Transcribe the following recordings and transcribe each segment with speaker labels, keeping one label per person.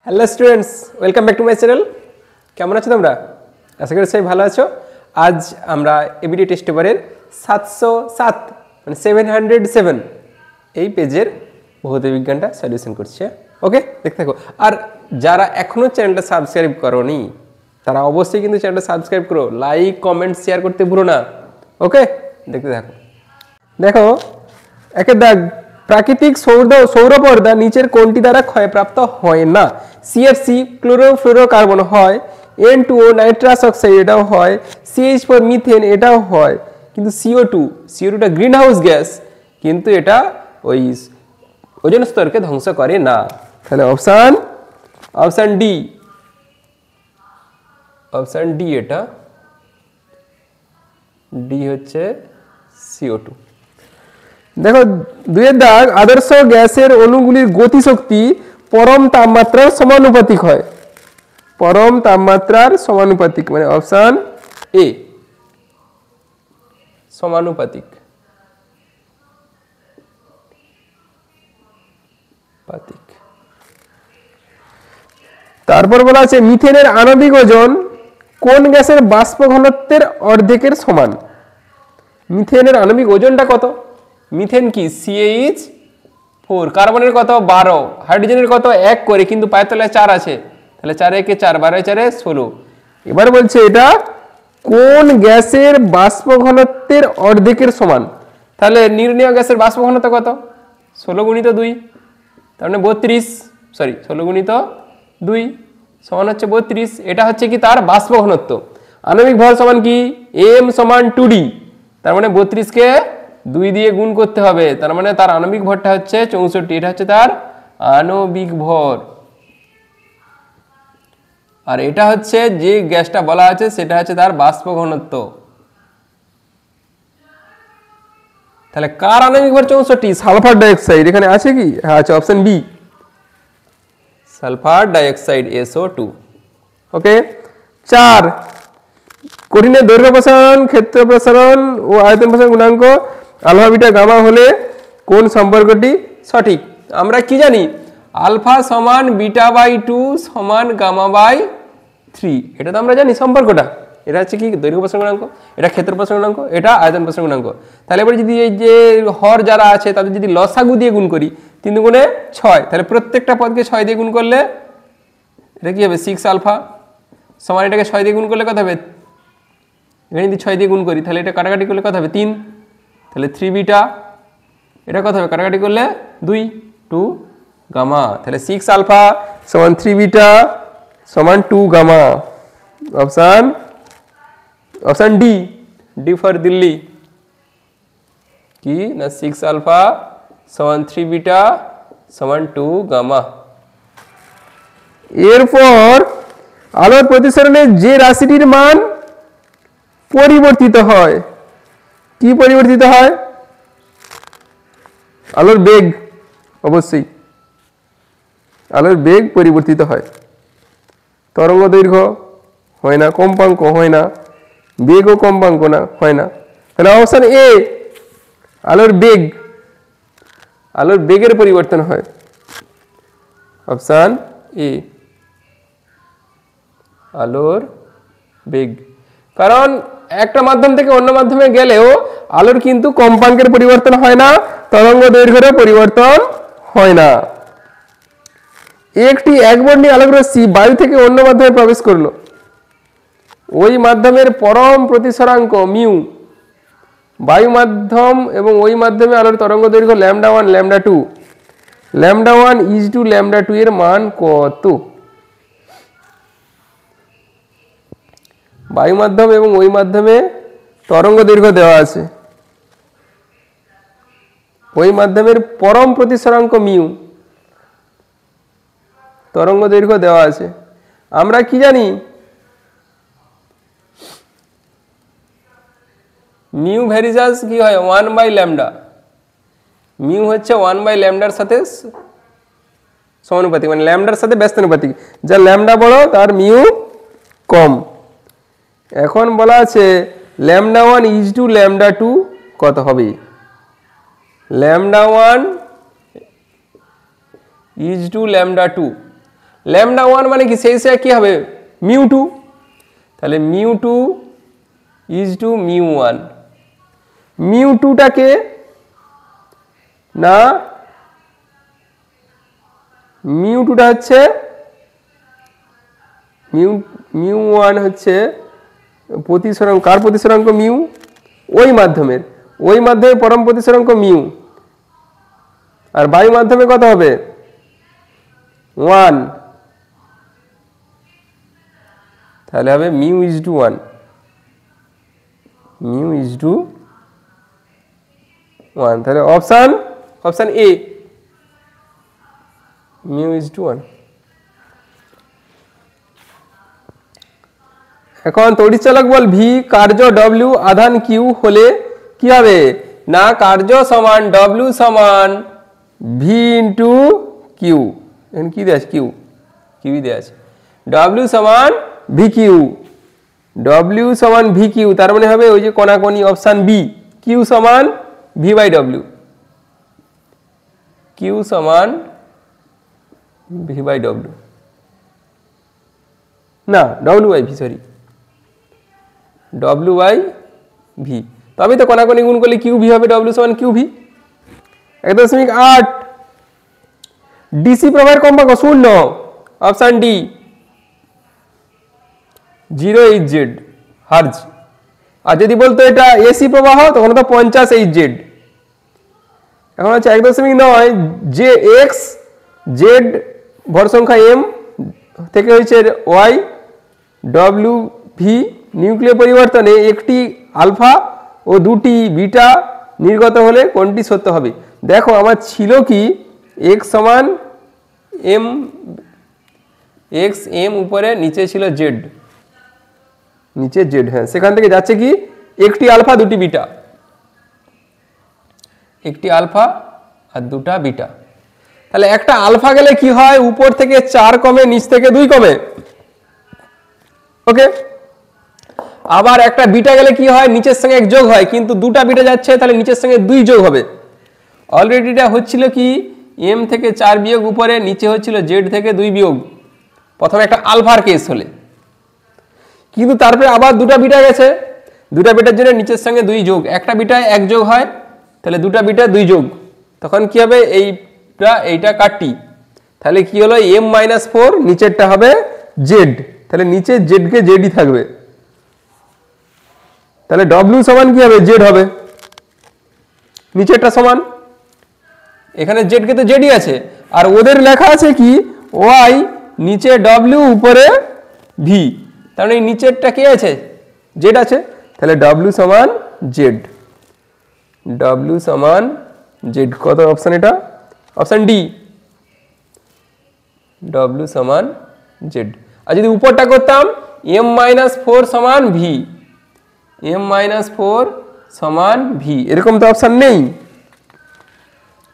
Speaker 1: Hello students, welcome back to my channel. কেমন আছো তোমরা? আশা করি সবাই ভালো আছো। আজ আমরা এবিডি টেস্ট পেপারের 707 মানে 707 এই পেজের ভৌত বিজ্ঞানটা সলিউশন করছে। ওকে, দেখতে থাকো। আর যারা এখনও চ্যানেলটা সাবস্ক্রাইব করোনি তারা অবশ্যই কিন্তু চ্যানেলটা সাবস্ক্রাইব করো, লাইক কমেন্ট শেয়ার করতে ভুলো না। ওকে, দেখতে থাকো। দেখো একের দাগ, প্রাকৃতিক সৌরপর্দা নিচের কোনটি দ্বারা ক্ষয়প্রাপ্ত হয় না? সিএফসি ক্লোরোফ্লোরোকার্বন হয়, N2O নাইট্রাস অক্সাইড এটাও হয়, CH4 মিথেন এটাও হয়, কিন্তু CO2টা গ্রিন হাউস গ্যাস, কিন্তু এটা ওই ওজোন স্তরকে ধ্বংস করে না। তাহলে অপশান ডি, এটা ডি হচ্ছে CO2। দেখো দুইয়ের দাগ, আদর্শ গ্যাসের অণুগুলির গতিশক্তি পরম তাপমাত্রার সমানুপাতিক হয়। পরম তাপমাত্রার সমানুপাতিক মানে অপশন এ, সমানুপাতিক। তারপর বলা আছে মিথেনের আণবিক ওজন কোন গ্যাসের বাষ্প ঘনত্বের অর্ধেকের সমান? মিথেনের আণবিক ওজনটা কত? মিথেন কি CH4, কার্বনের কত 12, হাইড্রোজেনের কত 1 করে, কিন্তু পায়ের তলায় 4 আছে, তাহলে 4 একে 4, 12 4 16। এবার বলছে এটা কোন গ্যাসের বাষ্প ঘনত্বের অর্ধেকের সমান? তাহলে নির্ণীয় গ্যাসের বাষ্প ঘনত্ব কত? 16 গুণিত 2, তার মানে 32, 16 গুণিত 2 সমান হচ্ছে 32। এটা হচ্ছে কি তার বাষ্প ঘনত্ব। আণবিক ভর সমান কি? m সমান 2d, তার মানে 32 কে 2 দিয়ে গুণ করতে হবে, তার মানে তার আণবিক ভরটা হচ্ছে 64। এটা হচ্ছে তার আণবিক ভর। আর এটা হচ্ছে যে গ্যাসটা বলা আছে সেটা হচ্ছে তার বাষ্প ঘনত্ব। তাহলে কার আণবিক ভর 64? Sulphur dioxide. এখানে আছে কি? হ্যাঁ আছে, option B, sulphur dioxide SO2। Okay. 4, কঠিনের দৈর্ঘ্য প্রসারণ, ক্ষেত্র প্রসারণ ও আয়তন প্রসারণ গুণাঙ্ক আলফা বিটা গামা হলে কোন সম্পর্কটি সঠিক? আমরা কি জানি? আলফা সমান বিটা বাই 2 সমান গামা বাই 3, এটা তো আমরা জানি সম্পর্কটা। এটা হচ্ছে কি? দৈর্ঘ্য প্রসারণ গুণাঙ্ক, এটা ক্ষেত্র প্রসারণ গুণাঙ্ক, এটা আয়তন প্রসারণ গুণাঙ্ক। তাহলে এবার যদি এই যে হর যারা আছে তাদের যদি লসাগু দিয়ে গুণ করি, 3 গুণে 6, তাহলে প্রত্যেকটা পদকে 6 দিয়ে গুণ করলে এটা কি হবে? 6 আলফা সমান এটাকে 6 দিয়ে গুণ করলে কত হবে? এখানে যদি 6 দিয়ে গুণ করি তাহলে এটা কাটাকাটি করলে কত হবে? 3, তাহলে 3 বিটা। এটা কত হবে? কাটাকাটি করলে 2 গামা, তাহলে 6 আলফা সমান 3 বিটা সমান 2 gamma. Option D for Delhi. কি না? 6 আলফা সমান 3 বিটা সমান 2 গামা। এরপর আলোর প্রতিসরণে যে রাশিটির মান পরিবর্তিত হয়, কি পরিবর্তিত হয়? আলোর বেগ, অবশ্যই আলোর বেগ পরিবর্তিত হয়। তরঙ্গ দৈর্ঘ্য হয় না, কম্পাঙ্ক হয় না, বেগও কম্পাঙ্ক না হয় না। তাহলে অপশন এ, আলোর বেগের পরিবর্তন হয়। অপশন এ, আলোর বেগ। কারণ একটা মাধ্যম থেকে অন্য মাধ্যমে গেলেও আলোর কিন্তু কম্পাঙ্কের পরিবর্তন হয় না, তরঙ্গ দৈর্ঘ্যেরও পরিবর্তন হয় না। একটি একবর্ণী আলোক রশ্মি বায়ু থেকে অন্য মাধ্যমে প্রবেশ করলো, ওই মাধ্যমের পরম প্রতিসরাঙ্ক মিউ, বায়ু মাধ্যম এবং ওই মাধ্যমে আলোর তরঙ্গ দৈর্ঘ্য λ1 λ2, λ1 λ2 এর মান কত? বায়ু মাধ্যম এবং ওই মাধ্যমে তরঙ্গ দৈর্ঘ্য দেওয়া আছে, ওই মাধ্যমের পরম প্রতিসরাঙ্ক মিউ, তরঙ্গ দৈর্ঘ্য দেওয়া আছে। আমরা কি জানি? মিউ ভ্যারিজাস কি হয়? 1/λ। মিউ হচ্ছে 1/λ সাথে সমানুপাতিক, মানে ল্যামডার সাথে ব্যস্তানুপাতিক। যা ল্যামডা বড় তার মিউ কম। এখন বলা আছে λ1 λ2 কত হবে? λ1 λ2 ল্যামডা 1 মানে কি সেই কি হবে μ2 তাহলে μ2 ইজ টু μ1 μ2টাকে না μ2টা হচ্ছে μ1 হচ্ছে প্রতিসরাঙ্ক কার প্রতিসরাঙ্ক মিউ ওই মাধ্যমের পরম প্রতিসরাঙ্ক মিউ আর বায়ু মাধ্যমে কত হবে 1 তাহলে হবে mu is to 1 mu is to 1 তাহলে option A mu is to 1 এখন তড়িৎচালক বল ভি কার্য ডব্লিউ আধান কিউ হলে কি হবে না কার্য সমান ডব্লিউ সমান ভি ইন্টু কিউ এখন কি দেয়া আছে কিউ দেয়া আছে ডব্লিউ সমান ভি কিউ তার মানে হবে ওই যে কোনাকোনি অপশন বি কিউ সমান ভি বাই ডব্লিউ কিউ সমান ভি বাই ডব্লিউ না W by V sorry W by V তবে তো কোনাকোনি গুণ করলে কিউ ভি হবে ডব্লিউ সমান কিউ ভি 1.8 ডিসি প্রবাহের কম্পাঙ্ক 0 অপশন ডি 0 Hz হার্জ আর যদি বলতো এটা এসি প্রবাহ তখন তো 50 Hz এখন হচ্ছে 1.9 যে এক্স জেড ভর সংখ্যা এম থেকে হয়েছে ওয়াই ডব্লিউ ভি নিউক্লিয় পরিবর্তনে একটি আলফা ও দুটি বিটা নির্গত হলে কোনটি সত্য হবে দেখো আমার ছিল কি এক্স সমান এম এক্স এম উপরে নিচে ছিল জেড নিচে জেড হ্যাঁ সেখান থেকে যাচ্ছে কি একটি আলফা দুটি বিটা একটি আলফা আর দুটা বিটা তাহলে একটা আলফা গেলে কি হয় উপর থেকে 4 কমে নিচ থেকে 2 কমে ওকে আবার একটা বিটা গেলে কি হয় নিচের সঙ্গে 1 যোগ হয় কিন্তু দুটা বিটা যাচ্ছে তাহলে নিচের সঙ্গে 2 যোগ হবে অলরেডি এটা হচ্ছিল কি এম থেকে 4 বিয়োগ উপরে নিচে হচ্ছিল জেড থেকে 2 বিয়োগ প্রথমে একটা আলফার কেস হলে কিন্তু তারপরে আবার দুটা বিটা গেছে দুটা বিটার জন্য নিচের সঙ্গে 2 যোগ একটা বিটায় 1 যোগ হয় তাহলে দুটা বিটা 2 যোগ তখন কি হবে এইটা কাটি তাহলে কি হলো m-4 নিচেরটা হবে জেড তাহলে নিচে জেড কে জেডই থাকবে তাহলে w সমান কি হবে জেড হবে নিচেরটা সমান এখানে জেড কে তো জেডই আছে আর ওদের লেখা আছে কি y নিচে w উপরে v তার মানে নিচেরটা কে আছে জেড আছে তাহলে w সমান জেড w সমান জেড কত অপশন এটা অপশন ডি w সমান জেড আর যদি উপরটা করতাম m-4 সমান v m-4 সমান v এরকম তো অপশন নেই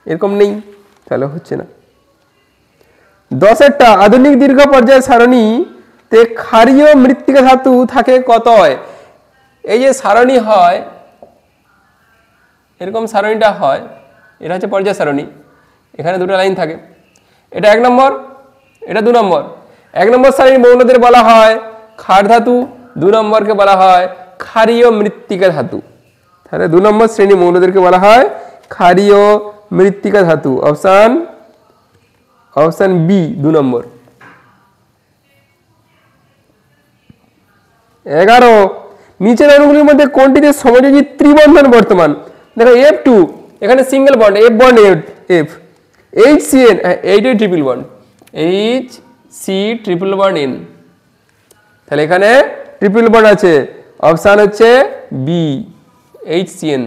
Speaker 1: এরকম নেই তাহলে হচ্ছে না 10টা আধুনিক দীর্ঘ পর্যায় সারণীতে ক্ষারীয় মৃত্তিকা ধাতু থাকে কত হয় এই যে সারণী হয় এরকম সারণীটা হয় এটা হচ্ছে পর্যায় সারণী এখানে দুটো লাইন থাকে এটা 1 নম্বর এটা 2 নম্বর 1 নম্বর সারণীর মৌলদের বলা হয় ক্ষার ধাতু 2 নম্বরকে বলা হয় ক্ষারীয় মৃত্তিকা ধাতু তাহলে 2 নম্বর শ্রেণী মৌলদেরকে বলা হয় ক্ষারীয় মৃত্তিকা ধাতু অপশন বি 2 নম্বর 11 নিচের অণুগুলির মধ্যে কোনটিতে সমযোজী ত্রিবন্ধন বর্তমান দেখো F2 এখানে single bond F bond F HCN এইটাই triple bond HC triple bond N তাহলে এখানে ট্রিপল বন্ড আছে অপশন হচ্ছে বি HCN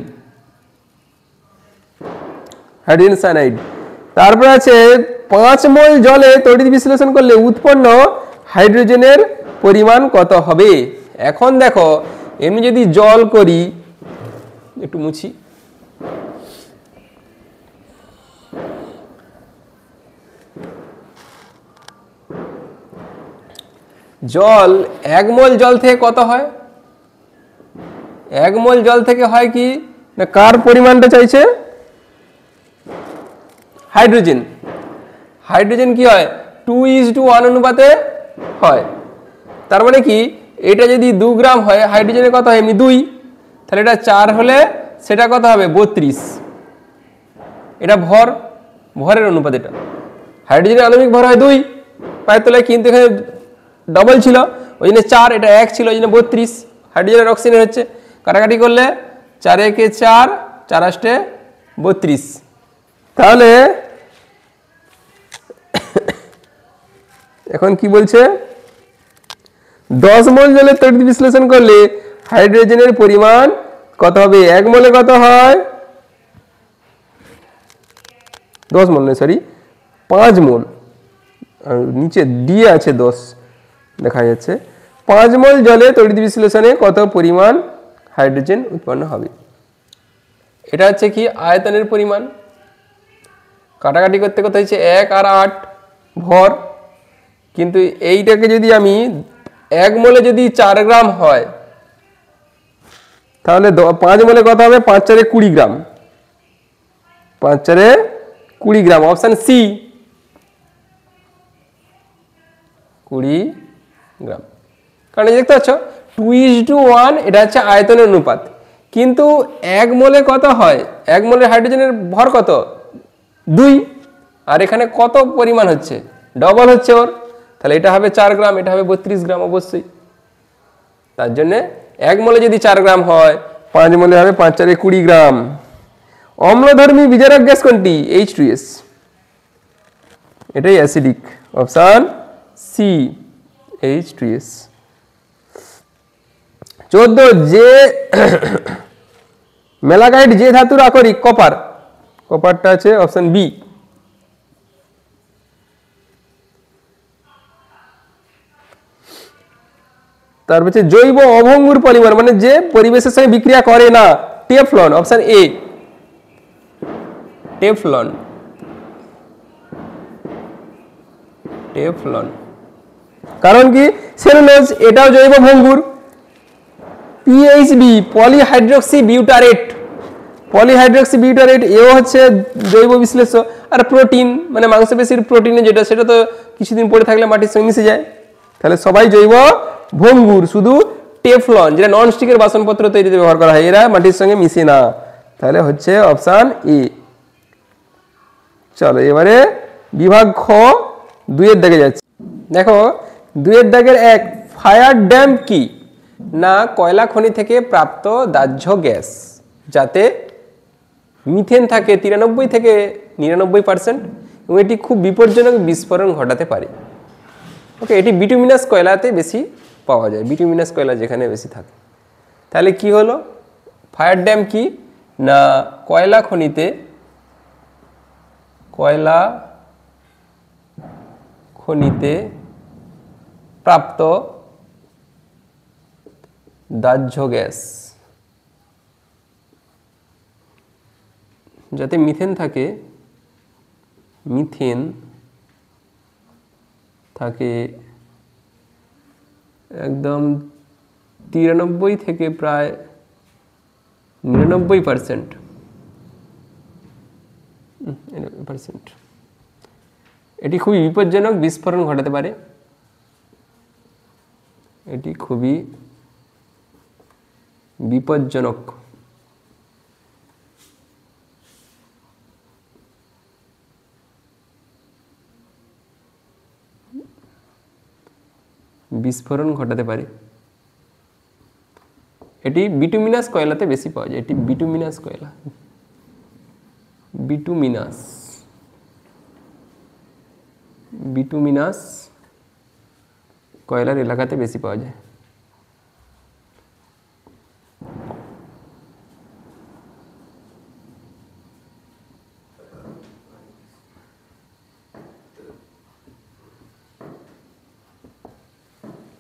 Speaker 1: হাইড্রোজেন সায়ানাইড তারপর আছে 5 মোল জলে তড়িৎ বিশ্লেষণ করলে উৎপন্ন হাইড্রোজেনের পরিমাণ কত হবে এখন দেখো এমনি যদি জল করি একটু মুছি জল 1 মোল জল থেকে কত হয় 1 মোল জল থেকে হয় কি না কার পরিমাণটা চাইছে হাইড্রোজেন কি হয় 2:1 অনুপাতে হয়। তার মানে কি এটা যদি 2 গ্রাম হয় হাইড্রোজেনের কত হয় এমনি 2, তাহলে এটা 4 হলে সেটা কত হবে 32। এটা ভরের অনুপাত। এটা হাইড্রোজেনের আণবিক ভর হয় 2 পায়ের তলায়, কিন্তু এখানে ডবল ছিল ওই জন্য 4, এটা 1 ছিল ওই জন্য 32। হাইড্রোজেনের অক্সিজেন হচ্ছে, কাটাকাটি করলে 4 একে 4, 4 আষ্টে 32। তাহলে এখন কি বলছে, 10 মোল জলের তড়িৎ বিশ্লেষণ করলে হাইড্রোজেনের পরিমাণ কত হবে? 1 মোলে কত হয়? 10 মোল নয়, সরি 5 মোল, নিচে দিয়ে আছে 10 দেখা যাচ্ছে। 5 মোল জলে তড়িৎ বিশ্লেষণে কত পরিমাণ হাইড্রোজেন উৎপন্ন হবে? এটা হচ্ছে কি আয়তনের পরিমাণ। কাটাকাটি করতে করতে হচ্ছে 1 আর 8 ভর, কিন্তু এইটাকে যদি আমি 1 মোলে যদি 4 গ্রাম হয় তাহলে 5 মোলে কত হবে? 5 4 20 গ্রাম, 5 4 20 গ্রাম, অপশন সি 20 গ্রাম। কারণ দেখতে পাচ্ছ 2:1 এটা হচ্ছে আয়তনের অনুপাত, কিন্তু 1 মোলে কত হয়? 1 মোলের হাইড্রোজেনের ভর কত? 2, আর এখানে কত পরিমাণ হচ্ছে? ডবল হচ্ছে ওর, তাহলে এটা হবে 4 গ্রাম, এটা হবে 32 গ্রাম অবশ্যই। তার জন্য 1 মোলে যদি 4 গ্রাম হয় 5 মোলে হবে 5 4 20 গ্রাম। অম্লধর্মী বিজারক গ্যাস কোনটি? H2S, এটাই অ্যাসিডিক, অপশন সি H2S। 14 যে মেলাকাইট যে ধাতুর আকরিক? কপার, কপারটা আছে অপশন বি। তারপর হচ্ছে জৈব অভঙ্গুর পলিমার মানে যে পরিবেশের সঙ্গে বিক্রিয়া করে না? Teflon, option A Teflon, Teflon. কারণ কি সেলুলোজ এটাও জৈব ভঙ্গুর। PHB polyhydroxy butyrate, polyhydroxy butyrate এও হচ্ছে জৈব বিশ্লেষ্য। আর প্রোটিন মানে মাংসপেশির প্রোটিনে যেটা, সেটা তো কিছুদিন পরে থাকলে মাটির সঙ্গে মিশে যায়, তাহলে সবাই জৈব ভঙ্গুর। শুধু টেফলন যেটা ননস্টিকের বাসনপত্র তৈরিতে ব্যবহার করা হয়, এরা মাটির সঙ্গে মিশে না, তাহলে হচ্ছে অপশন এ। চলো এবারে বিভাগ খ 2 এর দাগে যাচ্ছে। দেখো 2 এর দাগের 1, ফায়ার ড্যাম কি? না কয়লা খনি থেকে প্রাপ্ত দাহ্য গ্যাস যাতে মিথেন থাকে 93 থেকে 99%, এবং এটি খুব বিপজ্জনক বিস্ফোরণ ঘটাতে পারে। ওকে, এটি বিটুমিনাস কয়লাতে বেশি পাওয়া যায়, বিটুমিনাস কয়লা যেখানে বেশি থাকে। তাহলে কি হলো, ফায়ার ড্যাম কি? না কয়লা খনিতে প্রাপ্ত দাহ্য গ্যাস যাতে মিথেন থাকে, একদম 93 থেকে প্রায় 99%। এটি খুবই বিপজ্জনক বিস্ফোরণ ঘটাতে পারে, এটি খুবই বিপজ্জনক। বিস্ফোরণ ঘটাতে পারে। এটি বিটুমিনাস কয়লাতে বেশি পাওয়া যায়, এটি বিটুমিনাস কয়লা, বিটুমিনাস কয়লার এলাকাতে বেশি পাওয়া যায়।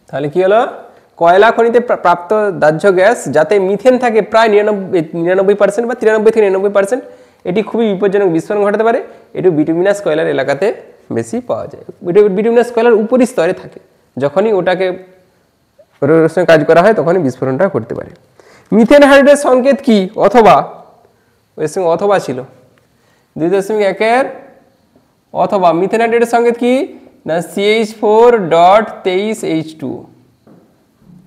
Speaker 1: তাহলে কি হলো, কয়লা খনিতে প্রাপ্ত দাহ্য গ্যাস যাতে মিথেন থাকে প্রায় 99% বা 93 থেকে 99%, এটি খুবই বিপজ্জনক বিস্ফোরণ ঘটাতে পারে। এটি বিটুমিনাস কয়লার এলাকাতে বেশি পাওয়া যায়, বিটুমিনাস কয়লার উপরি স্তরে থাকে। যখনই ওটাকে কাজ করা হয় তখনই বিস্ফোরণটা করতে পারে। মিথেন হাইড্রেটের সংকেত কি? অথবা, ওই সঙ্গে অথবা ছিল 2.1 অথবা। মিথেন হাইড্রেটের সংকেত কি? না CH4.23H2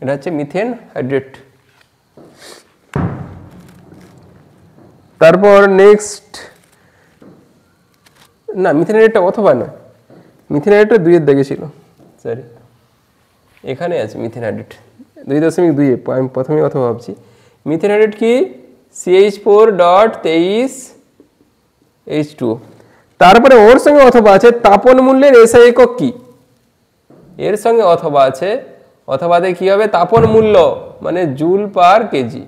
Speaker 1: এটা হচ্ছে মিথেন হাইড্রেট। তারপর নেক্সট, না মিথেন হাইড্রেটটা অথবা না, মিথেন হাইড্রেটটা 2 এর দাগে ছিল, সরি এখানে আছে মিথেন হাইড্রেট 2.2 এ, আমি প্রথমেই অথবা ভাবছি। মিথেন হাইড্রেট কি CH4.23H2। তারপরে ওর সঙ্গে অথবা আছে তাপন মূল্যের এসআই একক কি, এর সঙ্গে অথবা আছে, অথবাতে কি হবে তাপন মূল্য মানে জুল পার কেজি।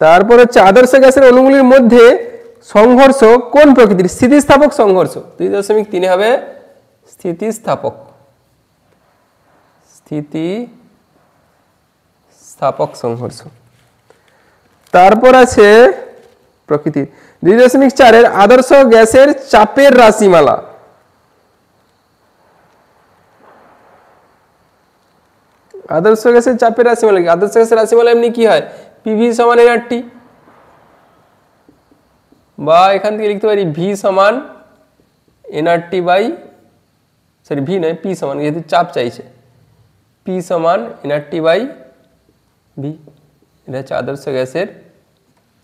Speaker 1: তারপর হচ্ছে আদর্শ গ্যাসের অণুগুলির মধ্যে সংঘর্ষ কোন প্রকৃতির, স্থিতিস্থাপক সংঘর্ষ। 2.3 হবে স্থিতিস্থাপক, স্থিতিস্থাপক সংঘর্ষ। তারপর আছে প্রকৃতি 2.4 এর আদর্শ গ্যাসের চাপের রাশিমালা। আদর্শ গ্যাসের চাপের রাশিমালা কি, আদর্শ গ্যাসের রাশিমালা এমনি কি হয়, পিভি সমান এনআরটি, বা এখান থেকে লিখতে পারি ভি সমান এনআরটি বাই, সরি ভি নয় পি সমান, যেহেতু চাপ চাইছে পি সমান এনআরটি বাই ভি। এটা হচ্ছে আদর্শ গ্যাসের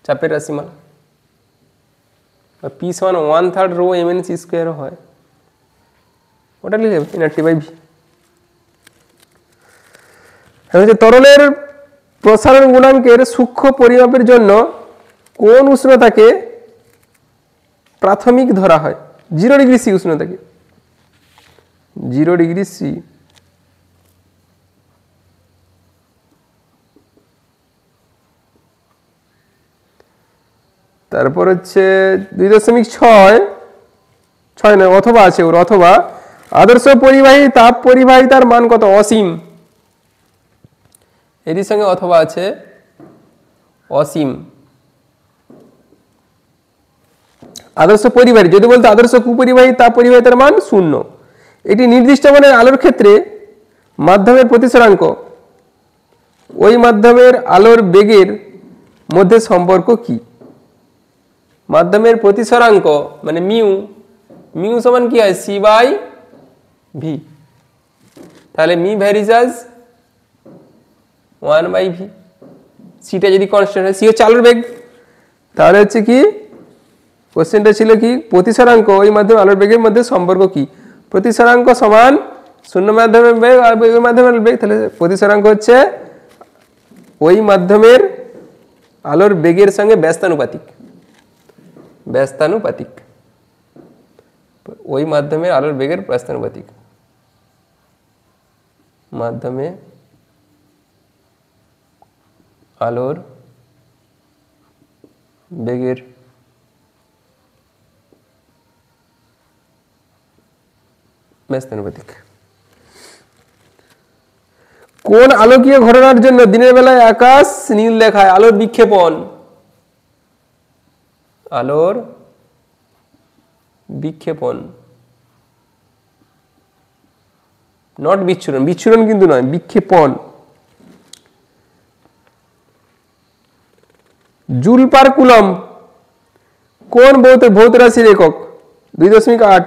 Speaker 1: চাপের রাশিমালা। পি সমান 1/3 রো এমএনসি স্কোয়ার হয়, ওটা লিখে এনআরটি বাই ভি। হচ্ছে তরলের প্রসারণ গুণাঙ্কের সূক্ষ্ম পরিমাপের জন্য কোন উষ্ণতাকে প্রাথমিক ধরা হয়, 0 ডিগ্রি সি উষ্ণতাকে, 0 ডিগ্রি সি। তারপর হচ্ছে 2.6 নয় অথবা আছে ওর, অথবা আদর্শ পরিবাহী তাপ পরিবাহিতার মান কত, অসীম। এরই সঙ্গে অথবা আছে অসীম। আদর্শ পরিবাহী যদি বলতে আদর্শ কুপরিবাহী তাপ পরিবাহিতার মান 0। এটি নির্দিষ্ট মানের আলোর ক্ষেত্রে মাধ্যমের প্রতিসরাঙ্ক ওই মাধ্যমের আলোর বেগের মধ্যে সম্পর্ক কি, মাধ্যমের প্রতিসরাঙ্ক মানে মিউ, মিউ সমান কি হয় সি বাই ভি, তাহলে মি ভ্যারিজাস 1 বাই ভি। সিটা যদি কনস্ট্যান্ট হয়, সি হচ্ছে আলোর বেগ, তাহলে হচ্ছে কি কোশ্চেনটা ছিল কি প্রতিসরাঙ্ক ওই মাধ্যমে আলোর বেগের মধ্যে সম্পর্ক কি, প্রতিসরাঙ্ক সমান শূন্য মাধ্যমের বেগ আর ওই মাধ্যমের বেগ, তাহলে প্রতিসরাঙ্ক হচ্ছে ওই মাধ্যমের আলোর বেগের সঙ্গে ব্যস্তানুপাতিক, ব্যস্তানুপাতিক, ওই মাধ্যমের আলোর বেগের ব্যস্তানুপাতিক, মাধ্যমে আলোর বেগের ব্যস্তানুপাতিক। কোন আলোকীয় ঘটনার জন্য দিনের বেলায় আকাশ নীল দেখায়, আলোর বিক্ষেপণ, আলোর বিক্ষেপণ, নট বিচ্ছুরণ, বিচ্ছুরণ কিন্তু নয়, বিক্ষেপণ। জুল পার কুলম কোন ভৌত রাশির একক, 2.8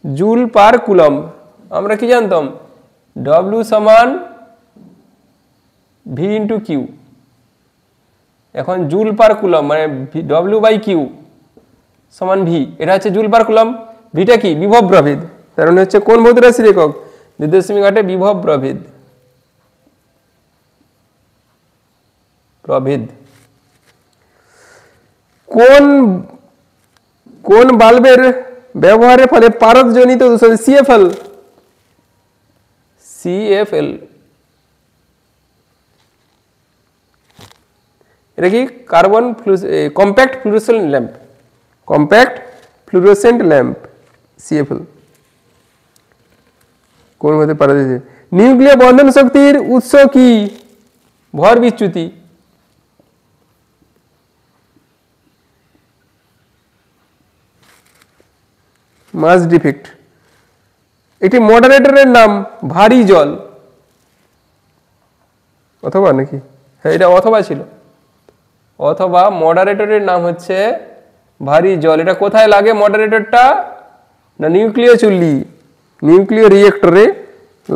Speaker 1: জুল পার কুলম। আমরা কি জানতাম ডব্লিউ সমান ভি ইন্টু কিউ, এখন জুল পার কুলম মানে ডব্লিউ বাই কিউ সমান ভি, এটা হচ্ছে জুল পার কুলম। ভিটা কি বিভব প্রভেদ, কারণ হচ্ছে কোন ভৌত রাশির একক, 2.8 বিভব প্রভেদ, প্রভেদ। কোন বাল্বের ব্যবহারের ফলে পারদজনিত দূষণ, সিএফএল, সিএফএল এটা কি carbon compact fluorescent lamp, compact fluorescent lamp CFL. কোন মধ্যে পারদর্শী, নিউক্লিয় বন্ধন শক্তির উৎস কি, ভর বিচ্যুতি, মাস ডিফেক্ট। একটি মডারেটরের নাম ভারী জল, অথবা নাকি, হ্যাঁ এটা অথবা ছিল, অথবা মডারেটরের নাম হচ্ছে ভারী জল। এটা কোথায় লাগে মডারেটরটা? না নিউক্লিয় চুল্লি, নিউক্লিয় রিয়েক্টরে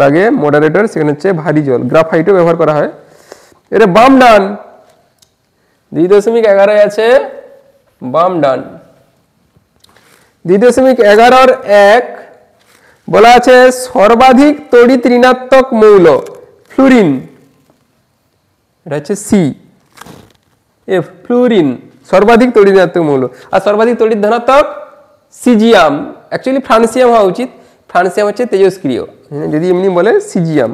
Speaker 1: লাগে মডারেটর, সেখানে হচ্ছে ভারী জল। গ্রাফাইটও ব্যবহার করা হয়। এটা বাম ডান 2.11 আছে বাম ডান। 2.11 বলা আছে সর্বাধিক তড়িৎ ঋণাত্মক মৌল ফ্লুরিন, এটা হচ্ছে সি এফ ফ্লুরিন সর্বাধিক তড়িৎ ঋণাত্মক মৌল। আর সর্বাধিক তড়িৎ ধনাত্মক সিজিয়াম, অ্যাকচুয়ালি ফ্রান্সিয়াম হওয়া উচিত, ফ্রান্সিয়াম হচ্ছে তেজস্ক্রিয়, যদি এমনি বলে সিজিয়াম।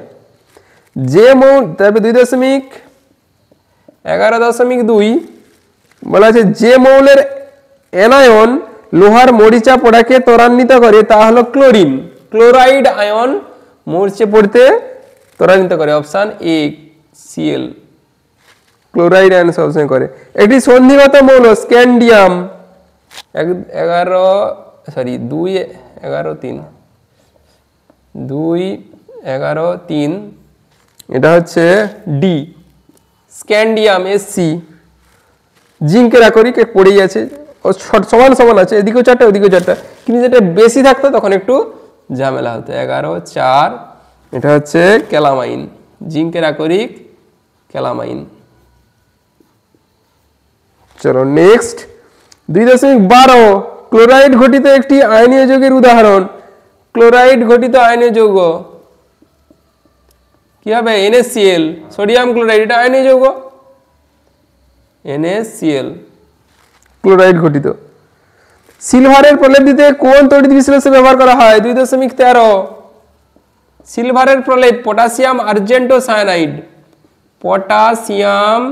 Speaker 1: যে মৌল তারপরে 2.11.2 বলা আছে যে মৌলের অ্যানায়ন লোহার মরিচা পোড়াকে ত্বরান্বিত করে তা হলো ক্লোরিন। ক্লোরাইড আয়ন মরিচে পড়তে ত্বরান্বিত করে, option A CL, chloride ion সবসময় করে। একটি সন্ধিগত মৌল স্ক্যান্ডিয়াম 2.11.3 এটা হচ্ছে ডি স্ক্যান্ডিয়াম এসসি। জিঙ্কের আকরিক পড়েই আছে, সমান সমান আছে, এদিকেও 4টা ওদিকেও 4টা, কিন্তু যেটা বেশি থাকতো তখন একটু ঝামেলা হতো। 11.4 এটা হচ্ছে ক্যালামাইন, জিঙ্কের আকরিক ক্যালামাইন। চলো নেক্সট 2.12 ক্লোরাইড ঘটিত একটি আয়নীয় যৌগের উদাহরণ। ক্লোরাইড ঘটিত আয়নীয় যৌগ কি হবে? NaCl, সোডিয়াম ক্লোরাইড, এটা আয়নীয় যৌগ NaCl, ক্লোরাইড ঘটিত। সিলভারের প্রলেপ দিতে কোন তড়িৎ বিশ্লেষণ ব্যবহার করা হয়? 2.13 সিলভারের প্রলেপ potassium argento cyanide, potassium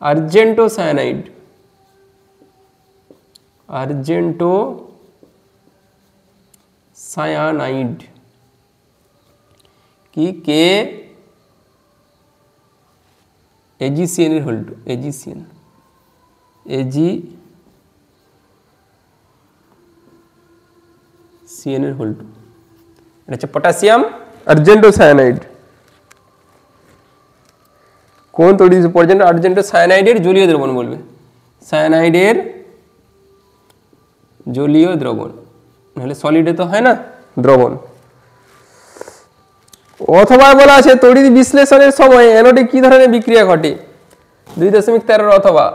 Speaker 1: argento cyanide, argento cyanide কি কে এজিসিএন এর হোল্ড, এজিসিএন এজিসিএন এর হোল্ড, এটা হচ্ছে পটাশিয়াম আর্জেন্টো সায়ানাইড। কোন তড়িৎ পর্যন্ত আর্জেন্টো সায়ানাইডের জলীয় দ্রবণ বলবে, সায়ানাইডের জলীয় দ্রবণ, নাহলে সলিডে তো হয় না, দ্রবণ। অথবা বলা আছে তড়িৎ বিশ্লেষণের সময় অ্যানোডে কি ধরনের বিক্রিয়া ঘটে? 2.13 অথবা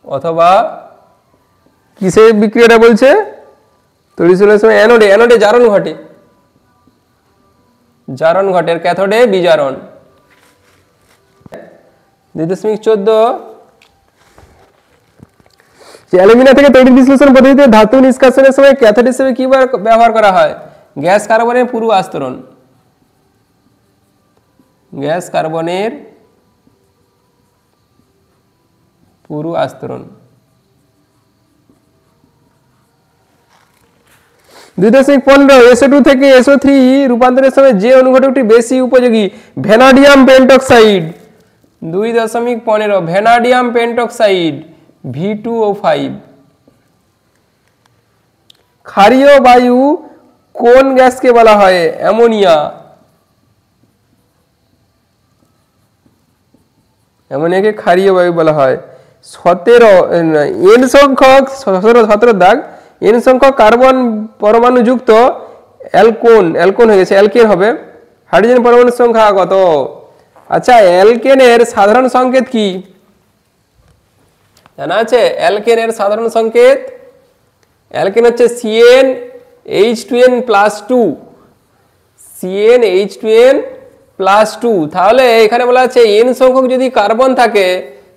Speaker 1: অথবা কিসের বিক্রিয়াটা বলছে? তড়িৎ বিশ্লেষণের সময় অ্যানোডে, অ্যানোডে জারণ ঘটে, জারণ ঘটে, আর ক্যাথোডে বিজারণ। 2.14 অ্যালুমিনা থেকে তড়িৎ বিশ্লেষণ পদ্ধতিতে ধাতু নিষ্কাশনের সময় ক্যাথোড হিসেবে কি ব্যবহার করা হয়? গ্যাস কার্বনের পুরু আস্তরণ, গ্যাস কার্বনের পুরু আস্তরণ। 2.15 SO2 থেকে SO3 রূপান্তরের সময় যে অনুঘটকটি বেশি উপযোগী? Vanadium pentoxide. 2.15 vanadium pentoxide V2O5। ক্ষারীয় বায়ু কোন গ্যাসকে বলা হয়? অ্যামোনিয়া। অ্যামোনিয়াকে ক্ষারীয় বায়ু বলা হয়। 17 এন সংখ্যক 17 দাগ এন সংখ্যক কার্বন পরমাণু যুক্ত অ্যালকোন, অ্যালকোন হয়ে গেছে অ্যালকেন হবে। হাইড্রোজেন পরমাণুর সংখ্যা কত? আচ্ছা অ্যালকেনের সাধারণ সংকেত কি জানা আছে? অ্যালকেনের সাধারণ সংকেত, অ্যালকেন হচ্ছে CnH2n+2, CnH2n+2। তাহলে এখানে বলা আছে n সংখ্যক যদি কার্বন থাকে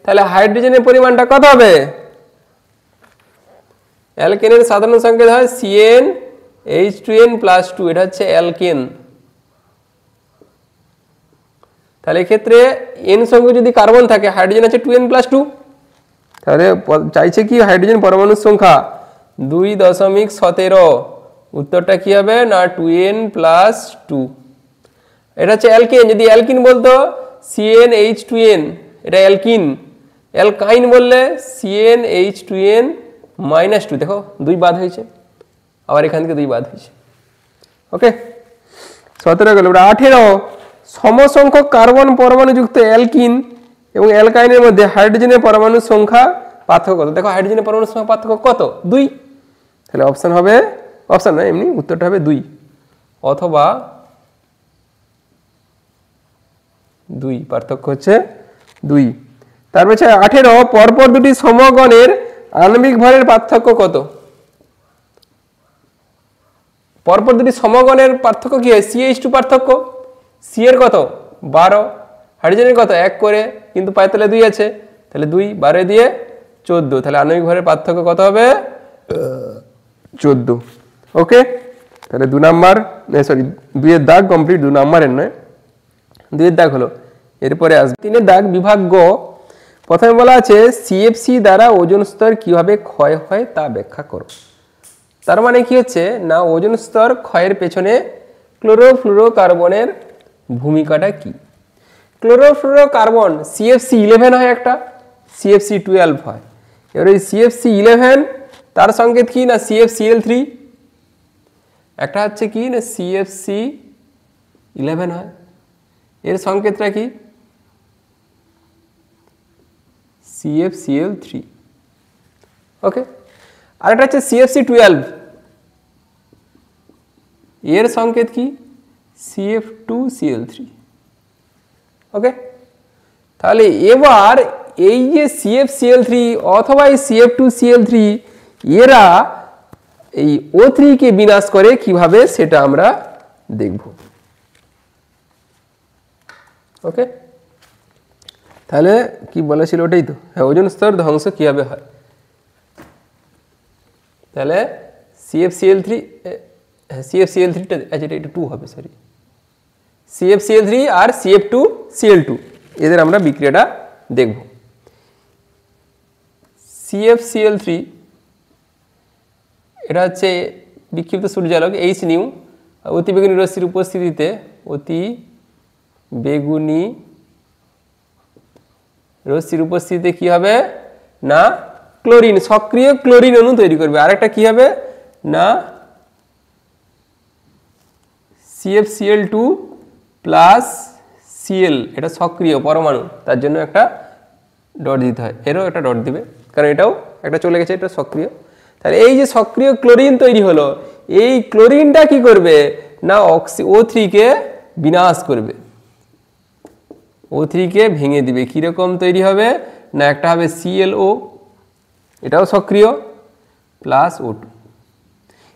Speaker 1: তাহলে হাইড্রোজেনের পরিমাণটা কত হবে? অ্যালকেনের সাধারণ সংকেত হয় CnH2n+2, এটা হচ্ছে অ্যালকেন। তাহলে এক্ষেত্রে n সংখ্যক যদি কার্বন থাকে, হাইড্রোজেন আছে 2n+2, তাহলে চাইছে কি হাইড্রোজেন পরমাণুর সংখ্যা 2.17। উত্তরটা কি হবে না 2n+2। এটা হচ্ছে অ্যালকেন। যদি অ্যালকিন বলতো CnH2n, এটা অ্যালকিন। অ্যালকাইন বললে CnH2n-2, দেখো 2 বাদ হয়েছে, আবার এখান থেকে 2 বাদ হয়েছে। ওকে 17 গেল। 18 সমসংখ্যক কার্বন পরমাণু যুক্ত অ্যালকিন এবং অ্যালকাইনের মধ্যে হাইড্রোজেনের পরমাণুর সংখ্যা পার্থক্য কত? দেখো হাইড্রোজেনের পরমাণুর সংখ্যা পার্থক্য কত? 2। তাহলে অপশন হবে, অপশন নয় এমনি উত্তরটা হবে 2 অথবা 2, পার্থক্য হচ্ছে 2। তারপর 18 পরপর দুটি সমগণের আণবিক ভরের পার্থক্য কত? পরপর দুটি সমগণের পার্থক্য কি হয়? CH2 পার্থক্য, সি এর কত 12, হাইড্রোজেনের কত 1 করে, কিন্তু পায়ের তলে 2 আছে, তাহলে 2 12 দিয়ে 14, তাহলে আণবিক ভরের পার্থক্য কত হবে? 14। ওকে, তাহলে 2 নাম্বার, সরি 2 এর দাগ কমপ্লিট, 2 নাম্বারের নয়, 2 এর দাগ হলো। এরপরে আসবে 3 এর দাগ বিভাগ গ। প্রথমে বলা আছে সিএফসি দ্বারা ওজোন স্তর কিভাবে ক্ষয় হয় তা ব্যাখ্যা করো। তার মানে কি হচ্ছে না, ওজোন স্তর ক্ষয়ের পেছনে ক্লোরোফ্লুরোকার্বনের ভূমিকাটা কি? ক্লোরোফ্লুরোকার্বন CFC11 হয়, একটা CFC12 হয়। এবার এই CFC11 তার সংকেত কি না CFCl3, একটা হচ্ছে কি না CFC11 হয়, এর সংকেতটা কি CFCl3। ওকে, আরেকটা হচ্ছে CFC12, এর সংকেত কি CF2Cl3। ওকে, তাহলে এবার এই যে CFCl3 অথবা এই CF2Cl3 এরা এই O3 কে বিনাশ করে কিভাবে সেটা আমরা দেখব। ওকে, তাহলে কি বলেছিল ওটাই তো, হ্যাঁ ওজোন স্তর ধ্বংস কিভাবে হয়। তাহলে CFCl3, CFCl3টা আচ্ছা এটা 2 হবে, সরি CFCl3 আর CF2Cl2 এদের আমরা বিক্রিয়াটা দেখব। CFCl3 এটা হচ্ছে বিক্ষিপ্ত সূর্যালোক H নিউ, অতিবেগুনি রশ্মির উপস্থিতিতে, অতি বেগুনি রশ্মির উপস্থিতিতে কি হবে না ক্লোরিন, সক্রিয় ক্লোরিন অণু তৈরি করবে। আরেকটা কি হবে না CFCl2 প্লাস Cl, এটা সক্রিয় পরমাণু, তার জন্য একটা ডট দিতে হয়, এরও একটা ডট দিবে কারণ এটাও একটা চলে গেছে, এটা সক্রিয়। তাহলে এই যে সক্রিয় ক্লোরিন তৈরি হলো, এই ক্লোরিনটা কি করবে না O3 কে বিনাশ করবে, O3 কে ভেঙে দিবে। কিরকম তৈরি হবে না একটা হবে ClO, এটাও সক্রিয়, প্লাস O2।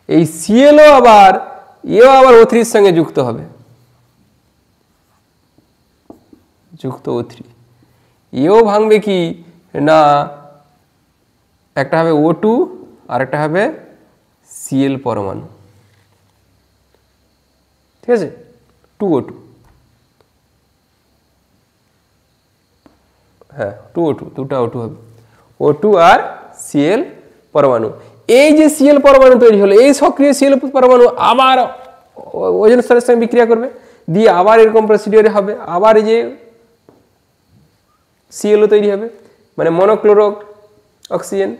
Speaker 1: এই ClO আবার এও আবার O3 এর সঙ্গে যুক্ত হবে, যুক্ত O3, এও ভাঙবে কি না একটা হবে O2 আর একটা হবে Cl পরমাণু, ঠিক আছে 2O2, হ্যাঁ 2O2, দুটা O2 হবে, O2 আর Cl পরমাণু। এই যে Cl পরমাণু তৈরি হলো, এই সক্রিয় Cl পরমাণু আবার ওজোন স্তরের সঙ্গে বিক্রিয়া করবে, দিয়ে আবার এরকম প্রসিডিওরে হবে, আবার এই যে ClO তৈরি হবে, মানে মনোক্লোরো অক্সিজেন।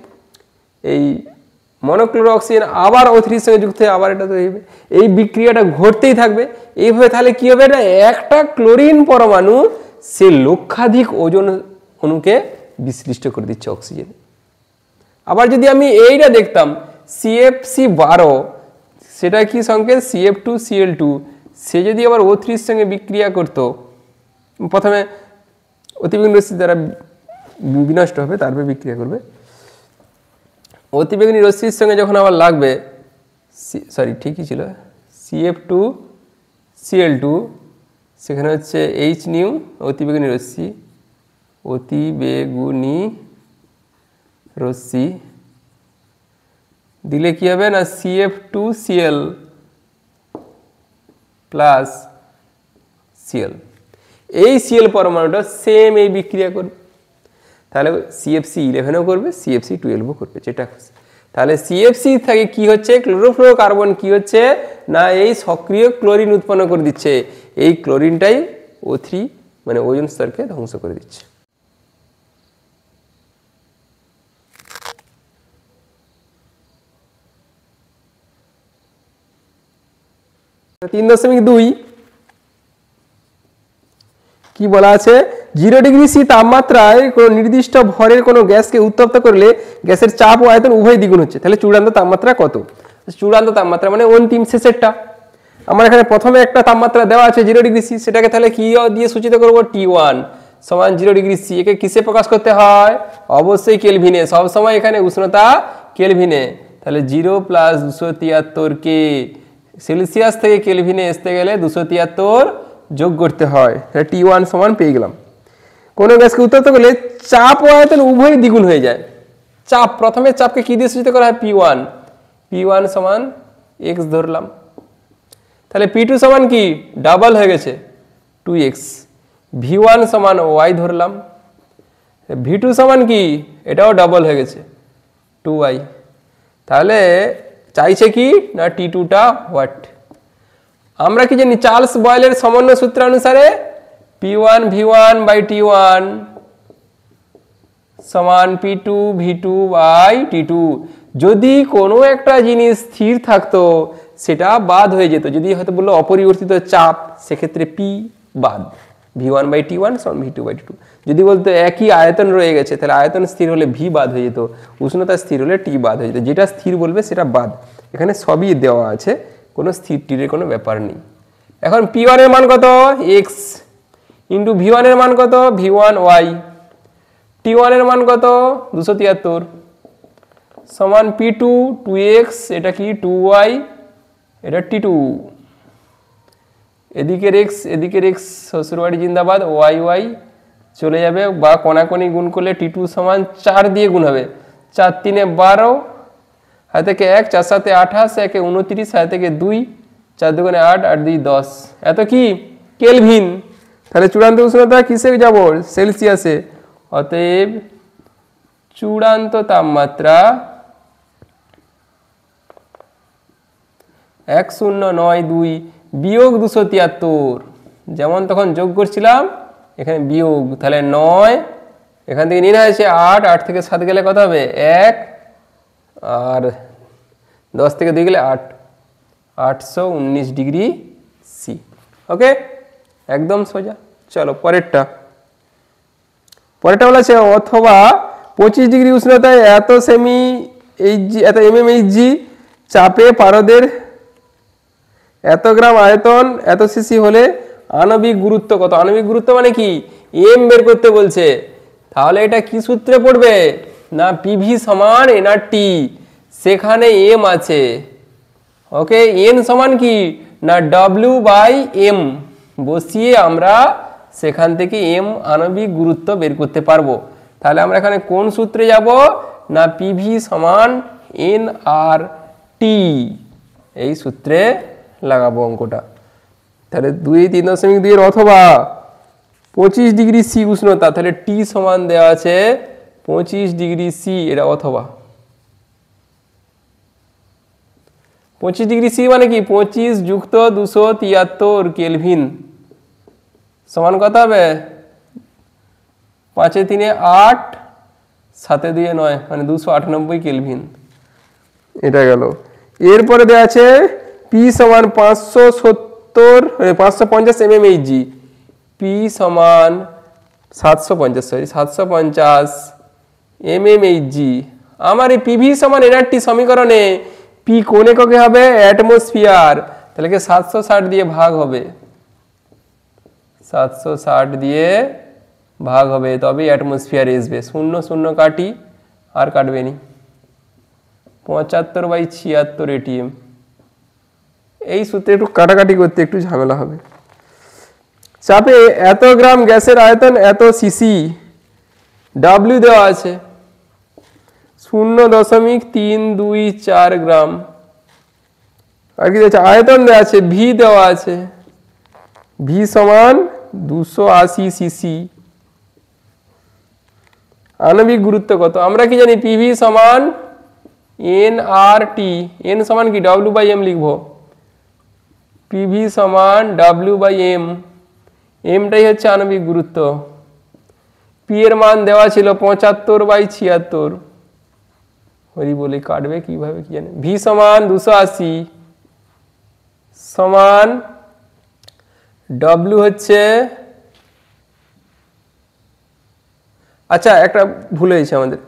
Speaker 1: এই মনোক্লোরো অক্সিজেন আবার O3 এর সঙ্গে যুক্ত হয়ে আবার এটা তৈরি হবে, এই বিক্রিয়াটা ঘটতেই থাকবে এইভাবে। তাহলে কি হবে না একটা ক্লোরিন পরমাণু সে লক্ষাধিক ওজোন অণুকে বিশ্লিষ্ট করে দিচ্ছে অক্সিজেন। আবার যদি আমি এইটা দেখতাম CFC12, সেটা কি সংকেত CF2Cl2, সে যদি আবার O3 এর সঙ্গে বিক্রিয়া করত, প্রথমে অতিবেগুনি রশ্মি দ্বারা বিনষ্ট হবে, তারপরে বিক্রিয়া করবে, অতিবেগুনি রশ্মির সঙ্গে যখন আবার লাগবে, সরি ঠিকই ছিল CF2Cl2, সেখানে হচ্ছে H নিউ অতিবেগুনি রশ্মি, অতিবেগুনি রশ্মি দিলে কি হবে না CF2Cl প্লাস Cl, এই Cl পরমাণুটা সেম এই বিক্রিয়া করবে, তাহলে CFC11ও করবে CFC12ও করবে, যেটা তাহলে CFC থেকে কি হচ্ছে ক্লোরোফ্লোরোকার্বন কি হচ্ছে না এই সক্রিয় ক্লোরিন উৎপন্ন করে দিচ্ছে, এই ক্লোরিনটাই O3 মানে ওজোন স্তরকে ধ্বংস করে দিচ্ছে। তিন 3.2 কি বলা আছে 0 ডিগ্রি সি তাপমাত্রায় কোনো নির্দিষ্ট ভরের কোনো গ্যাসকে উত্তপ্ত করলে গ্যাসের চাপ ও আয়তন উভয় দ্বিগুণ হচ্ছে। তাহলে চূড়ান্ত তাপমাত্রা কত? চূড়ান্ত তাপমাত্রা মানে অন্তিম শেষেরটা। আমার এখানে প্রথমে একটা তাপমাত্রা দেওয়া আছে 0 ডিগ্রি সি, সেটাকে তাহলে কি দিয়ে সূচিত করব T1 সমান 0 ডিগ্রি সি। একে কিসে প্রকাশ করতে হয়? অবশ্যই কেলভিনে, সব সময় এখানে উষ্ণতা কেলভিনে। তাহলে 0 প্লাস 273 কে সেলসিয়াস থেকে কেলভিনে আসতে গেলে 273 যোগ করতে হয়। তাহলে T1 সমান পেয়ে গেলাম। কোনো গ্যাসকে উত্তপ্ত করলে চাপ ও আয়তন উভয় দ্বিগুণ হয়ে যায়। চাপ, প্রথমে চাপকে কি দিয়ে সূচিত করা হয়? P1, P1 সমান x ধরলাম। তাহলে P2 সমান কি? ডাবল হয়ে গেছে 2x। V1 সমান y ধরলাম। V2 সমান কি? এটাও ডাবল হয়ে গেছে 2y। তাহলে চাইছে কি না T2 টা হোয়াট? আমরা কি জানি চার্লস বয়েলের সমন্বয় সূত্র অনুসারে P1 V1 বাই T1 সমান P2 V2 বাই T2। যদি কোনো একটা জিনিস স্থির থাকতো সেটা বাদ হয়ে যেত। যদি হয়তো বললো অপরিবর্তিত চাপ, সেক্ষেত্রে P বাদ, V1 বাই T1 সমান V2 বাই T2। যদি বলতো একই আয়তন রয়ে গেছে, তাহলে আয়তন স্থির হলে V বাদ হয়ে যেত, উষ্ণতা স্থির হলে T বাদ হয়ে যেত। যেটা স্থির বলবে সেটা বাদ। এখানে সবই দেওয়া আছে, কোনো স্থির টিরের কোনো ব্যাপার নেই। এখন P1 এর মান কত? x ইন্টু V1 এর মান কত? V1 y। T1 এর মান কত? 273 সমান P2 2x, এটা কি 2y, এটা T2। এদিকের x এদিকের x শ্বশুরবাড়ি জিন্দাবাদ, y y চলে যাবে, বা কোনাকোনি গুণ করলে T2 সমান 4 দিয়ে গুণ হবে। 4 3 12, হাতে থেকে 1, 4 7 28, 1 29, হাতে থেকে 2, 4 2 8, 8 2 10। এত কি? কেলভিন। তাহলে চূড়ান্ত উষ্ণতা কিসে যাব? সেলসিয়াসে। অতএব চূড়ান্ত তাপমাত্রা 1092 বিয়োগ 273, যেমন তখন যোগ করছিলাম এখানে বিয়োগ। তাহলে 9, এখান থেকে নিয়ে আছে 8, 8 থেকে 7 গেলে কত হবে? 1, আর 10 থেকে 2 গেলে 8, 819 ডিগ্রি সি। ওকে, একদম সোজা। চলো পরেরটা বলেছে অথবা 25 ডিগ্রি উষ্ণতায় এত সেমি এইচজি, এত mmHg চাপে পারদের এত গ্রাম আয়তন এত সিসি হলে আণবিক গুরুত্ব কত? আণবিক গুরুত্ব মানে কি? এম বের করতে বলছে। তাহলে এটা কি সূত্রে পড়বে? না PV সমান nRT, সেখানে এম আছে। ওকে, এন সমান কি? না W বাই এম বসিয়ে আমরা সেখান থেকে এম আণবিক গুরুত্ব বের করতে পারবো। তাহলে আমরা এখানে কোন সূত্রে যাব? না PV সমান nRT, এই সূত্রে লাগাবো অঙ্কটা। তাহলে 2 3.2 এর অথবা 25 ডিগ্রি সি উষ্ণতা, তাহলে T সমান দেওয়া আছে 25 ডিগ্রি সি, এটা অথবা 25 ডিগ্রি সি মানে কি? 25 যুক্ত 273 কেলভিন সমান কত হবে? 5 3 8, 7 2 9, মানে 298 কেলভিন। এটা গেল। এরপরে দেওয়া আছে P সমান 550 mmHg, P সমান 750 mmHg। আমার এই PV সমান nRT সমীকরণে P কোন এককে হবে? অ্যাটমোস্ফিয়ার। তাহলে কি 760 দিয়ে ভাগ হবে, 760 দিয়ে ভাগ হবে, তবেই অ্যাটমোস্ফিয়ার আসবে। 0 0 কাটি, আর কাটবে নি। 75/76 ATM। এই সূত্রে একটু কাটাকাটি করতে একটু ঝামেলা হবে। চাপে এত গ্রাম গ্যাসের আয়তন এত সিসি, W দেওয়া আছে 0.324 গ্রাম। আর কি দেওয়া আছে? আয়তন দেওয়া আছে, V দেওয়া আছে, V সমান 280 সিসি। আণবিক গুরুত্ব কত? আমরা কি জানি? PV সমান nRT, n সমান কি? W বাই m লিখবো। PV সমান W বাই m, mটাই হচ্ছে আণবিক গুরুত্ব। P এর মান দেওয়া ছিল 75/76। হরি বলে কাটবে কিভাবে কি জানে। V সমান 280 সমান W হচ্ছে আচ্ছা একটা ভুল হয়েছে আমাদের,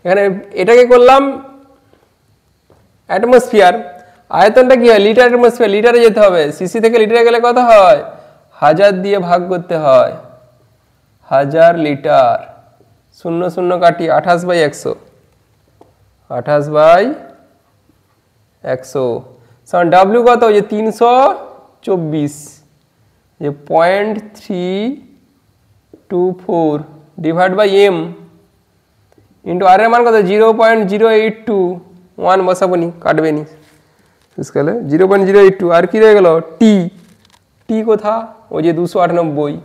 Speaker 1: এখানে এটাকে করলাম অ্যাটমসফিয়ার, আয়তনটা কি হয় লিটার অ্যাটমসফিয়ার, লিটারে যেতে হবে, সিসি থেকে লিটারে গেলে কত হয় 1000 দিয়ে ভাগ করতে হয়, 1000 লিটার, 0 0 কাটি 28/100, 28/100 সমান ডাব্লিউ কত যে 324, যে 0.324 ডিভাইড বাই এম ইন্টু আর এর মান কত 0.0821 বসাবো নি, কাটবে নি স্কেলে 0.082, আর কি রয়ে গেল টি, টি কোথা ওই যে 298,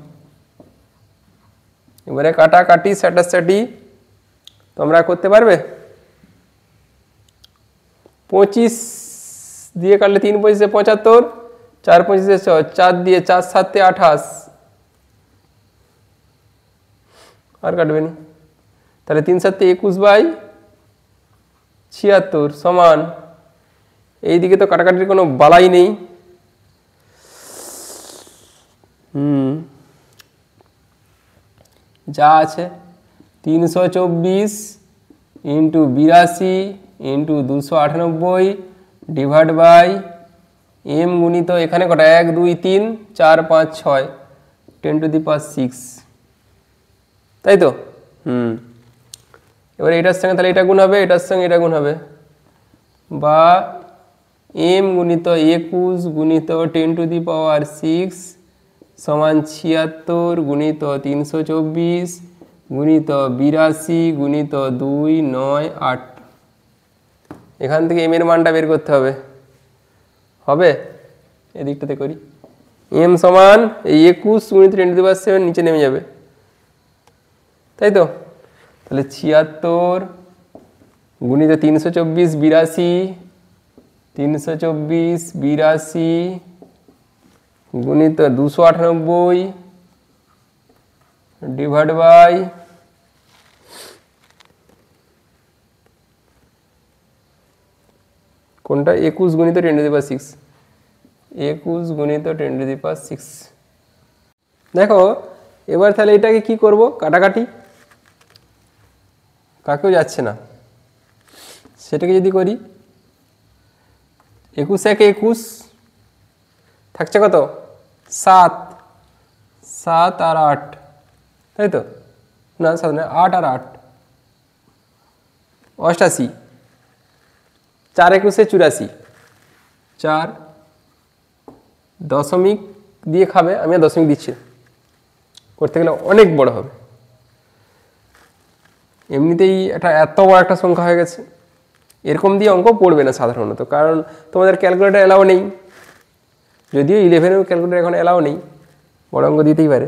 Speaker 1: এবারে কাটাকাটি স্যাটাস্যাটি তোমরা করতে পারবে, 25 দিয়ে কাটলে 3 × 25 = 75, 4 × 25 = 100, 4 দিয়ে 4 7 = 28, আর কাটবে নি, তাহলে 3 7 = 21/76 সমান, এইদিকে তো কাটাকাটির কোনো বালাই নেই, যা আছে 324 into 82 into 298 divide by M গুণিত এখানে কটা 1 2 3 4 5 6 10⁶, তাই তো। এবার এটার সঙ্গে তাহলে এটা গুণ হবে, এটার সঙ্গে এটা গুণ হবে, বা এম গুণিত 21 গুণিত 10⁶ সমান 76 গুণিত 324 গুণিত 82 গুণিত 2 9 8, এখান থেকে এম এর মানটা বের করতে হবে, হবে এদিকটাতে করি, এম সমান এই 21 গুণিত 10⁻7 নিচে নেমে যাবে, তাই তো, তাহলে 76 গুণিত 324 82, 324 82 গুণিত 298 ডিভাইড বাই কোনটা 21 গুণিত 10⁶, 21 গুণিত 10⁶। দেখো এবার তাহলে এটাকে কি করব, কাটাকাটি কাকেও যাচ্ছে না, সেটাকে যদি করি 21 × 21 থাকছে কত 7, 7 আর 8, তাই তো, না 7 না 8 আর 8 88, 4 × 21 = 84, 4 দশমিক দিয়ে খাবে, আমি আর দশমিক দিচ্ছি, করতে গেলে অনেক বড় হবে, এমনিতেই এটা এত বড় একটা সংখ্যা হয়ে গেছে, এরকম দিয়ে অঙ্ক পড়বে না সাধারণত, কারণ তোমাদের ক্যালকুলেটর এলাও নেই, যদিও 11-এও ক্যালকুলেটর এখন এলাও নেই, বড় অঙ্ক দিতেই পারে।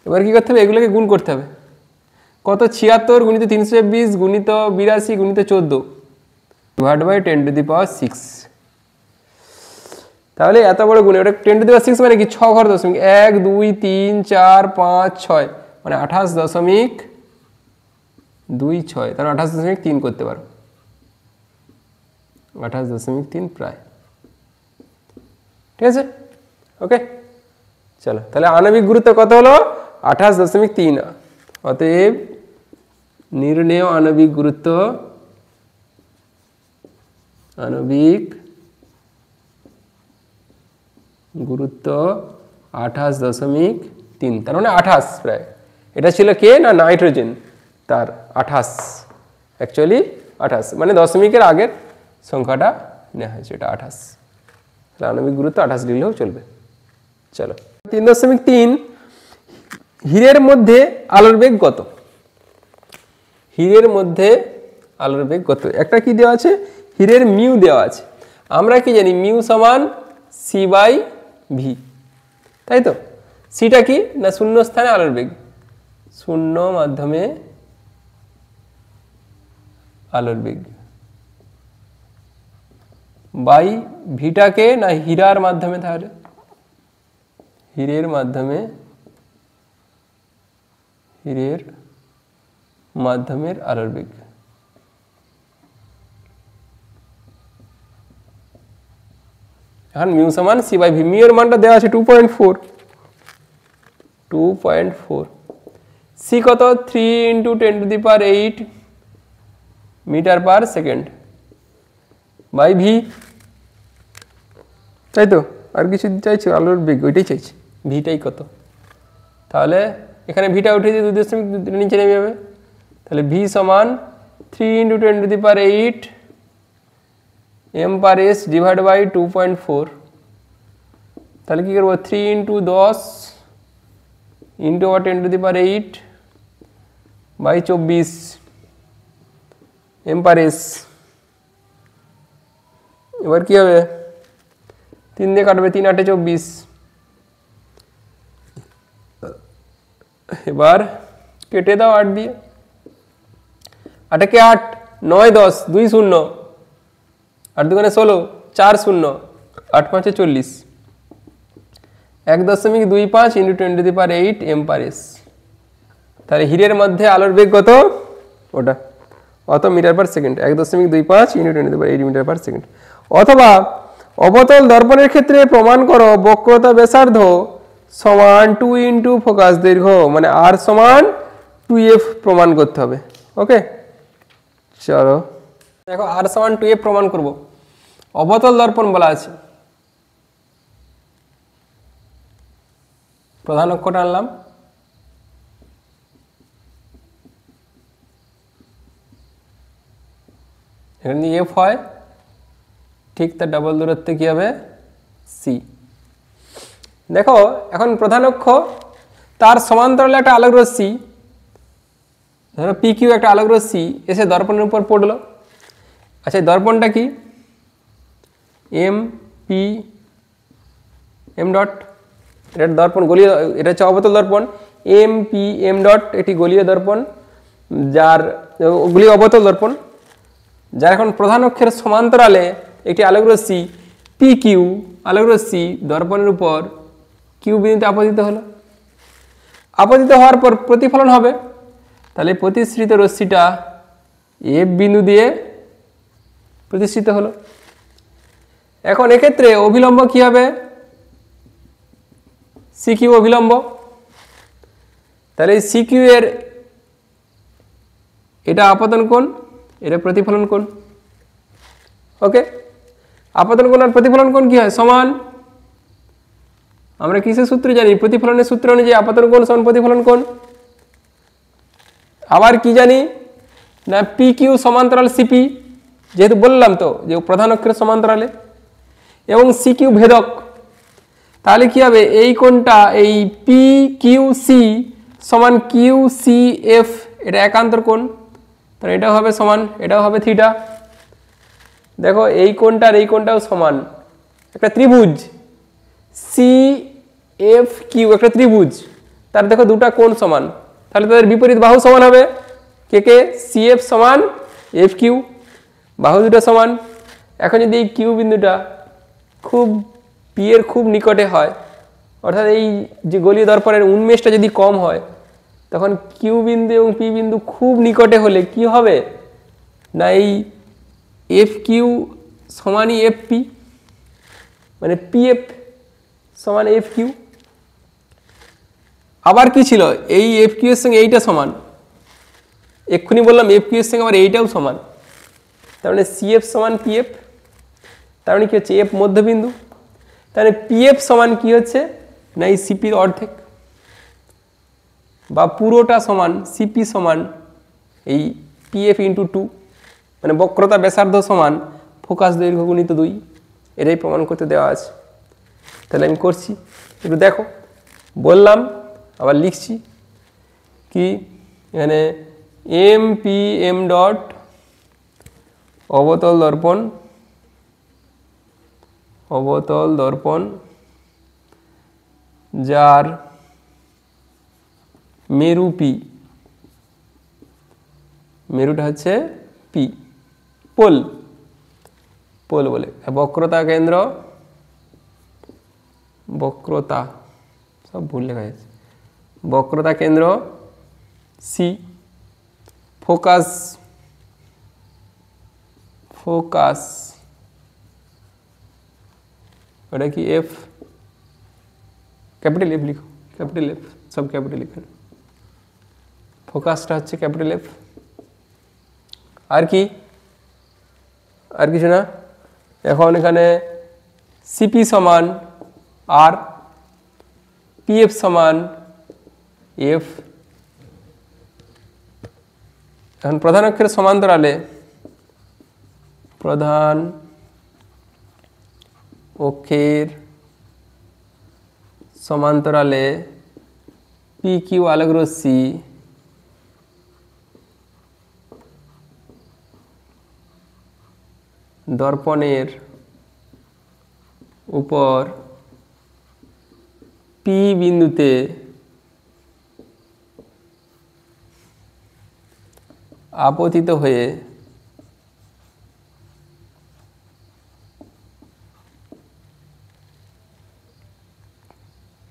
Speaker 1: এবার কী করতে হবে, এগুলোকে গুণ করতে হবে, কত 76 গুণিত 320 গুণিত 82 গুণিত 14 ডিভাইড বাই 10⁶, তাহলে এত বড় গুণ, ওটা 10⁶ মানে কি 6 ঘর দশমিক, 1 2 3 4 5 6 মানে 28.26, তাহলে 28.3 করতে পারো, 28.3 প্রায়, ঠিক আছে, ওকে চলো, তাহলে আণবিক গুরুত্ব কত হলো 28.3, অতএব নির্ণেয় আণবিক গুরুত্ব, আণবিক গুরুত্ব 28.3, তার মানে 28 প্রায়, এটা ছিল কে না নাইট্রোজেন, তার 28, অ্যাকচুয়ালি 28 মানে দশমিকের আগের সংখ্যাটা নেওয়া হয়েছে, এটা 28, আণবিক গুরুত্ব 28 লিখলেও চলবে। চলো 3.3, হীরের মধ্যে আলোর বেগ কত, হীরের মধ্যে আলোর বেগ কত, একটা কি দেওয়া আছে হীরের মিউ দেওয়া আছে, আমরা কি জানি মিউ সমান c/v, তাই তো, সিটা কি না শূন্য স্থানে আলোর বেগ, শূন্য মাধ্যমে আলোর বেগ, বাই ভিটাকে না হীরার মাধ্যমে, তাহলে হীরের মাধ্যমে, হীরের মাধ্যমের আলোর বেগ, এখন মিউ সমান c/v, মিউ এর মানটা দেওয়া আছে 2.4, সি কত 3 × 10⁸ metre per second by V, তাই তো? আর কিছু চাইছো? আলোর বেগ ওইটাই চাইছি, ভিটাই কত? তাহলে এখানে ভিটা উঠে দিয়ে 2.2 নিচে নেমে যাবে, তাহলে ভি সমান 3 × 10⁸ m per S divide by 2.4। তাহলে কি করবো 3 × 10 × 10⁸ বাই 24 m পার এস। এবার কি হবে 3 দিয়ে কাটবে, 3 × 8 = 24। এবার কেটে দাও 8 দিয়ে, 8 কে 8, 9 10 2 0, 8 2 16, 4 0, 8 5 40, 1.25 × 10⁸ m পার এস। তাহলে হিরের মধ্যে আলোর বেগ কত? ওটা অত metre per second, 1.25 × 10⁸ metre per second. অথবা অবতল দর্পণের ক্ষেত্রে প্রমাণ করো বক্রতা ব্যাসার্ধ সমান 2 × ফোকাস দৈর্ঘ্য, মানে r সমান 2f প্রমাণ করতে হবে। ওকে, চলো দেখো r সমান 2f প্রমাণ করব। অবতল দর্পণ বলা আছে, প্রধান অক্ষটা আনলাম, এখানে এফ হয়, ঠিক তার ডাবল দূরত্বে কি হবে সি। দেখো এখন প্রধান অক্ষ, তার সমান্তরালে একটা আলোক রশ্মি, ধরো পি কিউ একটা আলোক রশ্মি এসে দর্পণের উপর পড়লো। আচ্ছা দর্পণটা কি? এম পি এম ডট, এটা দর্পণ গলীয়, এটা হচ্ছে অবতল দর্পণ। এম পি এম ডট এটি গলীয় দর্পণ, যার গলীয় অবতল দর্পণ, যার এখন প্রধান অক্ষের সমান্তরালে একটি আলোক রশ্মি পি কিউ আলোক রশ্মি দর্পণের উপর কিউ বিন্দুতে আপতিত হলো। আপতিত হওয়ার পর প্রতিফলন হবে, তাহলে প্রতিসৃত রশ্মিটা এফ বিন্দু দিয়ে প্রতিষ্ঠিত হলো। এখন এক্ষেত্রে অভিলম্ব কি হবে? সি কিউ অভিলম্ব। তাহলে সি কিউ এর এটা আপতন কোণ, এটা প্রতিফলন কোণ। ওকে, আপতন কোণ আর প্রতিফলন কোণ কি হয়? সমান। আমরা কিসের সূত্র জানি? প্রতিফলনের সূত্র অনুযায়ী আপতন কোণ সমান প্রতিফলন কোণ। আবার কি জানি না, পি কিউ সমান্তরাল সিপি, যেহেতু বললাম তো যে প্রধান অক্ষের সমান্তরালে, এবং সি কিউ ভেদক। তাহলে কি হবে? এই কোণটা এই পি কিউ সি সমান কিউ সি এফ, এটা একান্তর কোণ, তাহলে এটাও হবে সমান, এটাও হবে থিটা। দেখো এই কোণটা আর এই কোণটাও সমান, একটা ত্রিভুজ সি এফ কিউ, একটা ত্রিভুজ, তার দেখো দুটা কোণ সমান, তাহলে তাদের বিপরীত বাহু সমান হবে। কে কে? সি এফ সমান এফ কিউ, বাহু দুটো সমান। এখন যদি এই কিউ বিন্দুটা খুব পি এর খুব নিকটে হয়, অর্থাৎ এই যে গলীয় দর্পণের উন্মেষটা যদি কম হয়, তখন কিউ বিন্দু এবং পি বিন্দু খুব নিকটে হলে কি হবে না, এই এফ কিউ সমানই এফ পি, মানে পি এফ সমান এফ কিউ। আবার কি ছিল? এই এফ কিউ এর সঙ্গে এইটা সমান, এক্ষুনি বললাম এফ কিউ এর সঙ্গে আবার এইটাও সমান, তার মানে সি এফ সমান পি এফ। তার মানে কি হচ্ছে? এফ মধ্যবিন্দু, তাহলে পি এফ সমান কি হচ্ছে না, এই সিপির অর্ধেক বা পুরোটা সমান সিপি সমান এই পি এফ ইন্টু 2, মানে বক্রতা ব্যাসার্ধ সমান ফোকাস দৈর্ঘ্য গুণিত 2। এটাই প্রমাণ করতে দেওয়া আছে। তাহলে আমি করছি, একটু দেখো। বললাম আবার লিখছি কি, এখানে এম পি এম ডট অবতল দর্পণ, অবতল দর্পণ যার মেরু পি, মেরুটা হচ্ছে পি, পোল, পোল বলে। বক্রতা কেন্দ্র, বক্রতা সব ভুল লেখা যাচ্ছে, বক্রতা কেন্দ্র সি, ফোকাস, ফোকাস ওটা কি এফ, ক্যাপিটাল এফ লিখো, ক্যাপিটাল এফ, সব ক্যাপিটাল এখানে। ফোকাসটা হচ্ছে ক্যাপিটাল এফ। আর কি, আর কিছু না। এখন এখানে সিপি সমান আর, পিএফ সমান এফ। এখন প্রধান অক্ষের সমান্তরালে, প্রধান অক্ষের সমান্তরালে পি কিউ আলোক রশ্মি দর্পণের উপর পি বিন্দুতে আপতিত হয়ে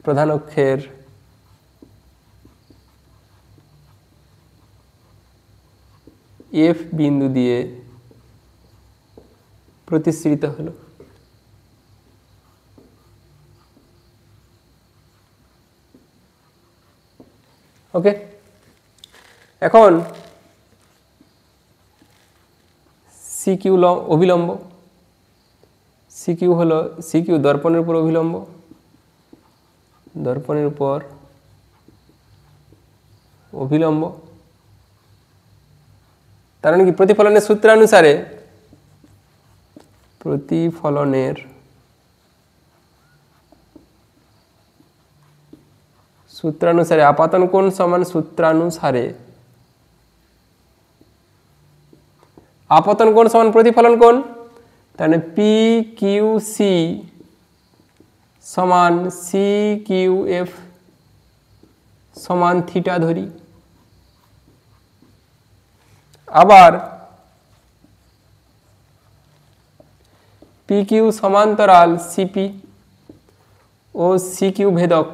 Speaker 1: প্রধান অক্ষের এফ বিন্দু দিয়ে প্রতিসৃত হলো। ওকে, এখন সিকিউ অভিলম্ব, সিকিউ হলো, সিকিউ দর্পণের উপর অভিলম্ব, দর্পণের উপর অভিলম্ব। তার মানে কি প্রতিফলনের সূত্রানুসারে, প্রতিফলনের সূত্রানুসারে আপাতন কোণ সমান সূত্রানুসারে, আপতন কোণ সমান প্রতিফলন কোণ। তাহলে পি কিউ সি সমান সি কিউ এফ সমান থিটা ধরি। আবার পি কিউ সমান্তরাল সিপি ও সি কিউ ভেদক,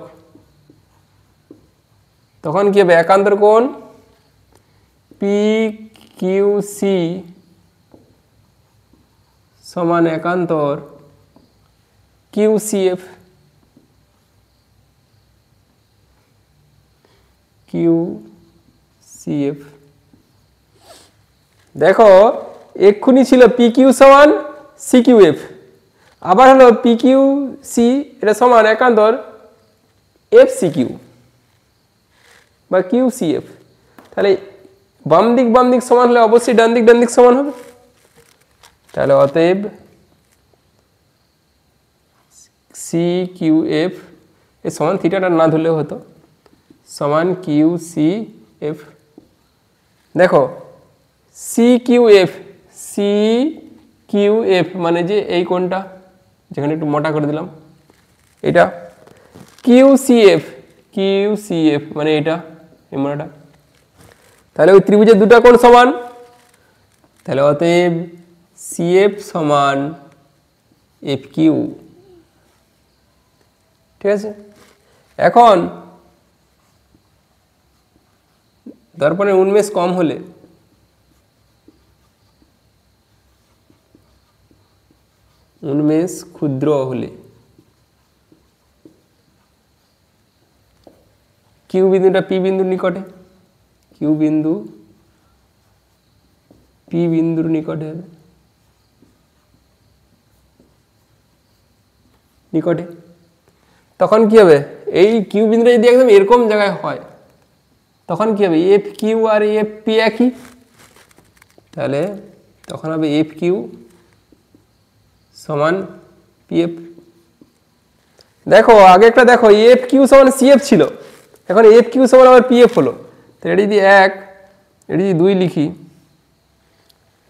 Speaker 1: তখন কি হবে, একান্তর কোণ পি কিউ সি সমান একান্তর Q C F, Q C F. দেখো এক্ষুনি ছিল পি কিউ সমান সি কিউ এফ, আবার হলো পি কিউ সি, এটা সমান একান্তর এফ সি কিউ বা কিউ সি এফ। তাহলে বাম দিক সমান হলে অবশ্যই ডান দিক সমান হবে। তাহলে অতএব সি কিউ এফ এ সমান, থিটাটা না ধরলেও হতো, সমান কিউ সি এফ। দেখো C Q F, C Q F মানে যে এই কোণটা, যেখানে একটু মোটা করে দিলাম এটা, Q C F, Q C F মানে এটা, এই মোটাটা। তাহলে ওই ত্রিভুজের দুটা কোণ সমান, তাহলে অতএব সি এফ সমান এফ কিউ। ঠিক আছে, এখন দর্পণের উন্মেষ কম হলে, উন্মেষ ক্ষুদ্র হলে, কিউ বিন্দুটা পি বিন্দুর নিকটে, কিউ বিন্দু পি বিন্দুর নিকটে হবে, নিকটে। তখন কি হবে, এই কিউ বিন্দুটা যদি একদম এরকম জায়গায় হয়, তখন কি হবে, F Q R F P একই, তাহলে তখন হবে এফ কিউ সমান পি এফ। দেখো আগে একটা দেখো এফ কিউ সমান সি এফ ছিল, এখন এফ কিউ সমান আবার পি এফ হলো। তো এটা যদি এক, এটা যদি দুই লিখি,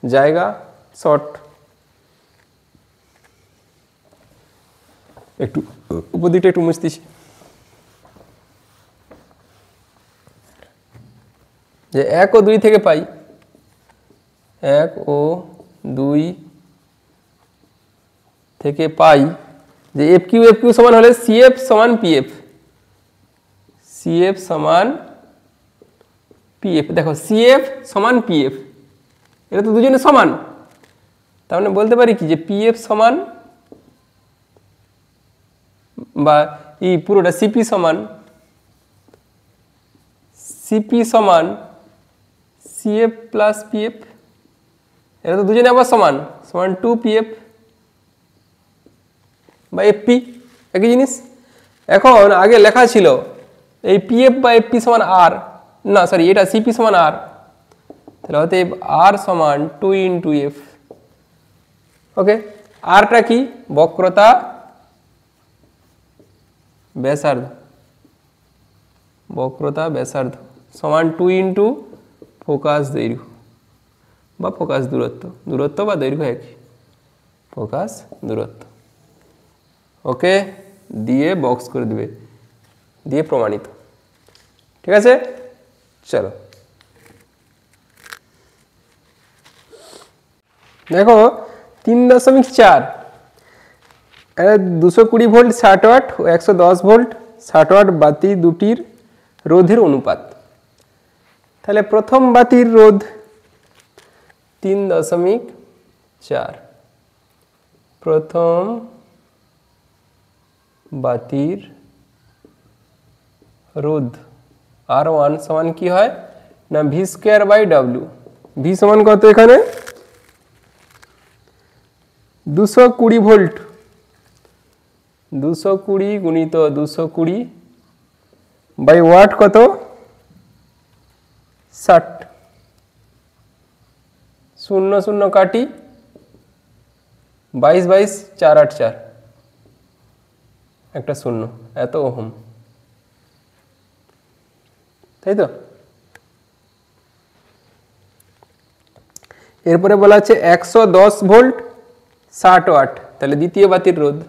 Speaker 1: জায়গা শর্ট, একটু উপর দিকটা একটু মুছতেছি, যে 1 ও 2 থেকে পাই, 1 ও 2 থেকে পাই যে এফ কিউ সমান হলে সি এফ সমান পি এফ, সি এফ সমান পি এফ। দেখো সি এফ সমান পি এফ, এটা তো দুজনে সমান, তার মানে বলতে পারি কি যে পি এফ সমান, বা এই পুরোটা সিপি সমান সিপি সমান সিএফ প্লাস পিএফ, এটা তো দুজনে আবার সমান সমান 2pf বা এফপি, একই জিনিস। এখন আগে লেখা ছিল এই পিএফ বা এফপি সমান আর, না সরি এটা সিপি সমান আর, তাহলে অতএব আর সমান 2 ইন্টু এফ। ওকে, আরটা কি? বক্রতা ব্যাসার্ধ, বক্রতা ব্যাসার্ধ সমান 2 ইন্টু ফোকাস দৈর্ঘ্য বা ফোকাস দূরত্ব, দূরত্ব বা দৈর্ঘ্য একই, ফোকাস দূরত্ব। ওকে, দিয়ে বক্স করে দিবে, দিয়ে প্রমাণিত। ঠিক আছে, চলো দেখো 3.4 220 ভোল্ট 60 ওয়াট ও 110 ভোল্ট 60 ওয়াট বাতি দুটির রোধের অনুপাত। তাহলে প্রথম বাতির রোধ 3.4, প্রথম বাতির রোধ R1 সমান কি হয় না V square by W. V সমান কত এখানে 220 ভোল্ট, 220 গুণিত 220 বাই ওয়াট কত 60, 0 0 কাটি 22 22 4 8 4 একটা 0, এত ওহম, তাই তো। এরপরে বলা আছে 110 ভোল্ট 60 ওয়াট, তাহলে দ্বিতীয় বাতির রোধ।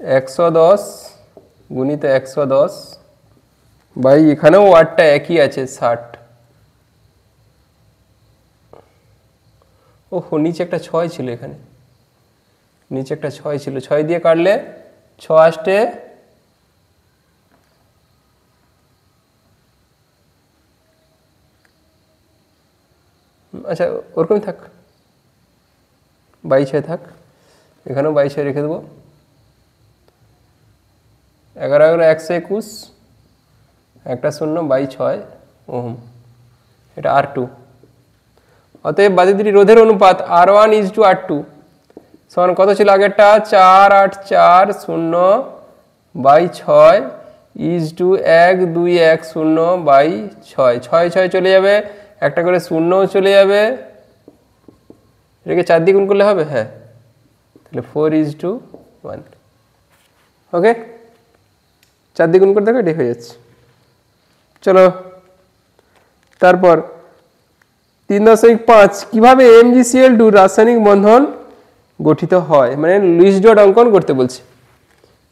Speaker 1: একশো দশ গুণিত 110 বাই এখানেও ওয়াটটা একই আছে 60। ও নিচে একটা 6 ছিল, এখানে নিচে একটা 6 ছিল, 6 দিয়ে কাটলে 6 আসতে আচ্ছা ওরকমই থাক, 22 থাক, এখানেও 22 রেখে দেবো। 11 11 121, একটা 0 বাই 6 ওহম, এটা R2। অতএব বাতি দুটি রোধের অনুপাত R1 ইজ টু R2 সমান কত ছিল আগেরটা 4 8 4 0 বাই 6 ইজ টু 1 2 1 0 বাই 6, 6 6 চলে যাবে, একটা করে 0ও চলে যাবে, এটাকে 4 দিয়ে গুণ করলে হবে, হ্যাঁ, তাহলে 4 ইজ টু 1। ওকে, 4 দিয়ে গুণ করে দেখো এটাই হয়ে যাচ্ছে। চলো তারপর 3.5 কিভাবে MgCl2 রাসায়নিক বন্ধন গঠিত হয়, মানে লুইস ডট অঙ্কন করতে বলছে।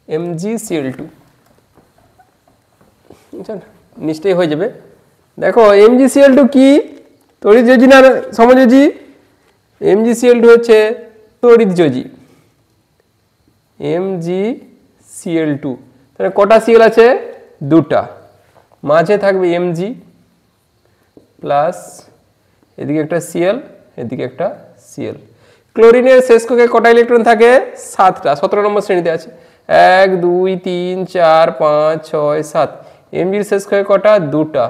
Speaker 1: MgCl2 নিশ্চয়ই হয়ে যাবে। দেখো MgCl2 কি, তড়িৎযোজী না সমযোজী? MgCl2 হচ্ছে তড়িৎযোজী। MgCl2 তাহলে কটা সিএল আছে? দুটা, মাঝে থাকবে Mg প্লাস এদিকে একটা সিএল, এদিকে একটা সিএল। ক্লোরিনের শেষ কক্ষে কটা ইলেকট্রন থাকে? 7টা, 17 নম্বর শ্রেণীতে আছে। 1 2 3 4 5 6 7। এমজির শেষ কক্ষে কটা? দুটা,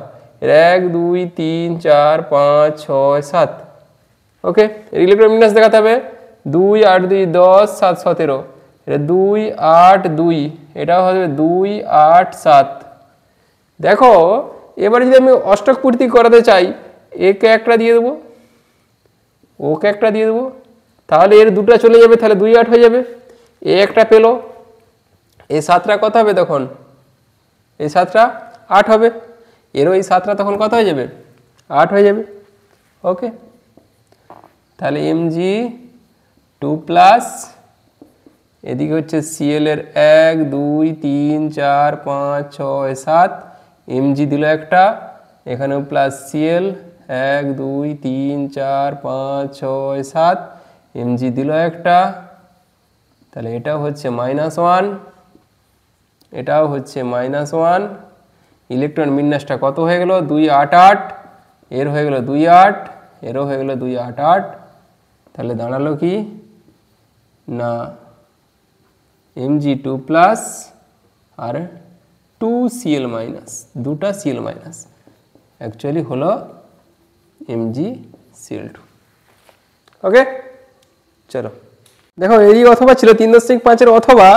Speaker 1: 1 2 3 4 5 6 7। ওকে, ইলেকট্রন বিন্যাস দেখাতে হবে। 2 8 2 10 7 17, এটা 2 8 2, এটাও হবে 2 8 7। দেখো এবারে যদি আমি অষ্টক পূর্তি করাতে চাই, একে একটা দিয়ে দেবো, ওকে একটা দিয়ে দেবো, তাহলে এর দুটো চলে যাবে, তাহলে 2 8 হয়ে যাবে। এ একটা পেলো, এই 7টা কত হবে তখন? এই 7টা 8 হবে, এরও এই 7টা তখন কত হয়ে যাবে? 8 হয়ে যাবে। ওকে, তাহলে Mg2 প্লাস এদিকে হচ্ছে সিএল এর 1 2 3 4 5 6 7, Mg দিল একটা, এখানেও প্লাস সিএল 1 2 3 4 5 6 7, Mg দিল একটা, তাহলে এটাও হচ্ছে -1, এটাও হচ্ছে -1। ইলেকট্রন বিন্যাসটা কত হয়ে গেল? 2 8 8, এর হয়ে গেল 2 8, এরও হয়ে গেল 2 8 8, তাহলে দাঁড়ালো কি না Mg2 প্লাস আর 2Cl মাইনাস, দুটা Cl মাইনাস অ্যাকচুয়ালি হলো MgCl2। ওকে, চলো দেখো এই অথবা ছিল 3.5 অথবা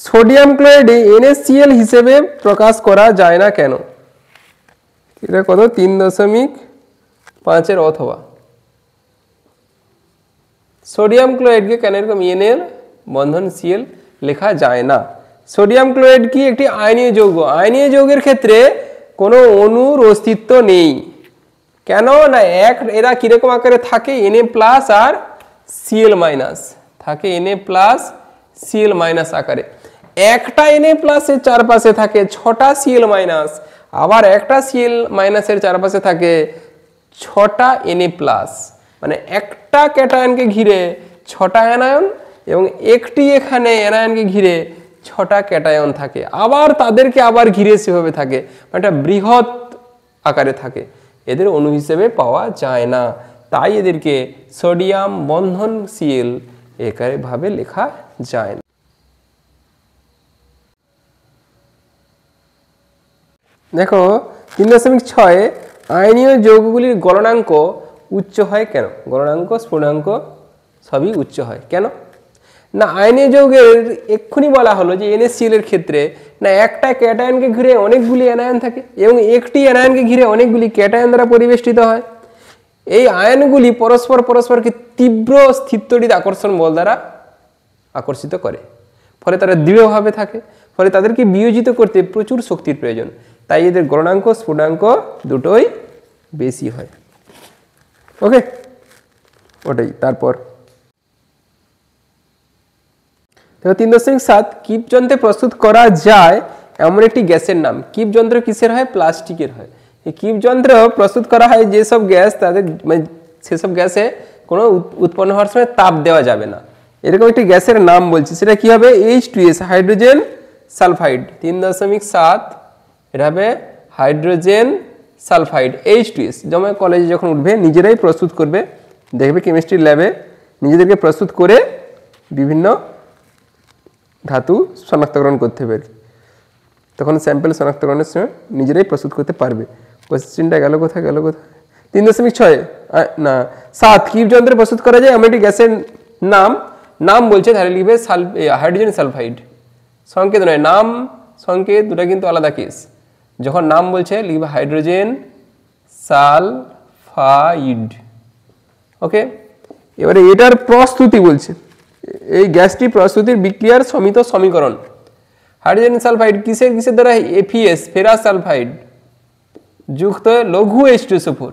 Speaker 1: সোডিয়াম ক্লোরাইডে NaCl হিসেবে প্রকাশ করা যায় না কেন? এটা কত 3.5 অথবা সোডিয়াম ক্লোরাইডকে কেন এরকম NaL বন্ধন Cl লেখা যায় না? সোডিয়াম ক্লোরাইড কি একটি আয়নীয় যৌগ, আয়নীয় যৌগের ক্ষেত্রে কোনো অণুর অস্তিত্ব নেই। কেন না এরা কিরকম আকারে থাকে Na প্লাস আর Cl মাইনাস থাকে, Na প্লাস Cl মাইনাস আকারে। একটা Na প্লাসের চারপাশে থাকে 6টা Cl মাইনাস, আবার একটা Cl মাইনাসের চারপাশে থাকে 6টা Na প্লাস, মানে একটা ক্যাটায়নকে ঘিরে 6টা অ্যানায়ন এবং একটি এখানে অ্যানায়নকে ঘিরে 6টা ক্যাটায়ন থাকে, আবার তাদেরকে আবার ঘিরে সেভাবে থাকে, মানে একটা বৃহৎ আকারে থাকে। এদের অণু হিসেবে পাওয়া যায় না, তাই এদেরকে সোডিয়াম বন্ধন Cl এভাবে লেখা যায় না। দেখো 3.6 আয়নীয় যৌগগুলির গলনাঙ্ক উচ্চ হয় কেন? গলনাঙ্ক স্ফুটনাঙ্ক সবই উচ্চ হয় কেন না? আয়নীয় যৌগের এক্ষুনি বলা হলো যে NaCl এর ক্ষেত্রে না একটা ক্যাটায়নকে ঘিরে অনেকগুলি অ্যানায়ন থাকে এবং একটি অ্যানায়নকে ঘিরে অনেকগুলি ক্যাটায়ন দ্বারা পরিবেষ্টিত হয়। এই আয়নগুলি পরস্পরকে তীব্র স্থিতড়িৎ আকর্ষণ বল দ্বারা আকর্ষিত করে, ফলে তারা দৃঢ়ভাবে থাকে, ফলে তাদেরকে বিয়োজিত করতে প্রচুর শক্তির প্রয়োজন, তাই এদের গলনাঙ্ক স্ফুটনাঙ্ক দুটোই বেশি হয়। ওকে, ওটাই। তারপর দেখো 3.7 কিপ যন্ত্রে প্রস্তুত করা যায় এমন একটি গ্যাসের নাম। কিপ যন্ত্র কিসের হয়? প্লাস্টিকের হয়। এই কিপ যন্ত্র প্রস্তুত করা হয় যেসব গ্যাস তাদের মানে সেসব গ্যাসে কোনো উৎপন্ন হওয়ার সময় তাপ দেওয়া যাবে না, এরকম একটি গ্যাসের নাম বলছি। সেটা কি হবে? H2S hydrogen sulphide. 3.7 এটা হবে হাইড্রোজেন সালফাইড H2S। যেমন কলেজে যখন উঠবে নিজেরাই প্রস্তুত করবে, দেখবে কেমিস্ট্রি ল্যাবে নিজেদেরকে প্রস্তুত করে বিভিন্ন ধাতু শনাক্তকরণ করতে হবে, তখন স্যাম্পল শনাক্তকরণের সময় নিজেরাই প্রস্তুত করতে পারবে। কোশ্চেনটা গেল কোথায়? 3.6 না 7 কিপ যন্ত্রে প্রস্তুত করা যায় এমন একটি গ্যাসের নাম বলছে, তাহলে লিখবে হাইড্রোজেন সালফাইড। সংকেত নয়, নাম সংকেত দুটা কিন্তু আলাদা কেস। যখন নাম বলছে লিখবে হাইড্রোজেন সালফাইড। ওকে, এবারে এটার প্রস্তুতি বলছে, এই গ্যাসটি প্রস্তুতির বিক্রিয়ার সমিত সমীকরণ। হাইড্রোজেন সালফাইড কিসের দ্বারা? FeS ফেরাস সালফাইড যুক্ত লঘু H2SO4,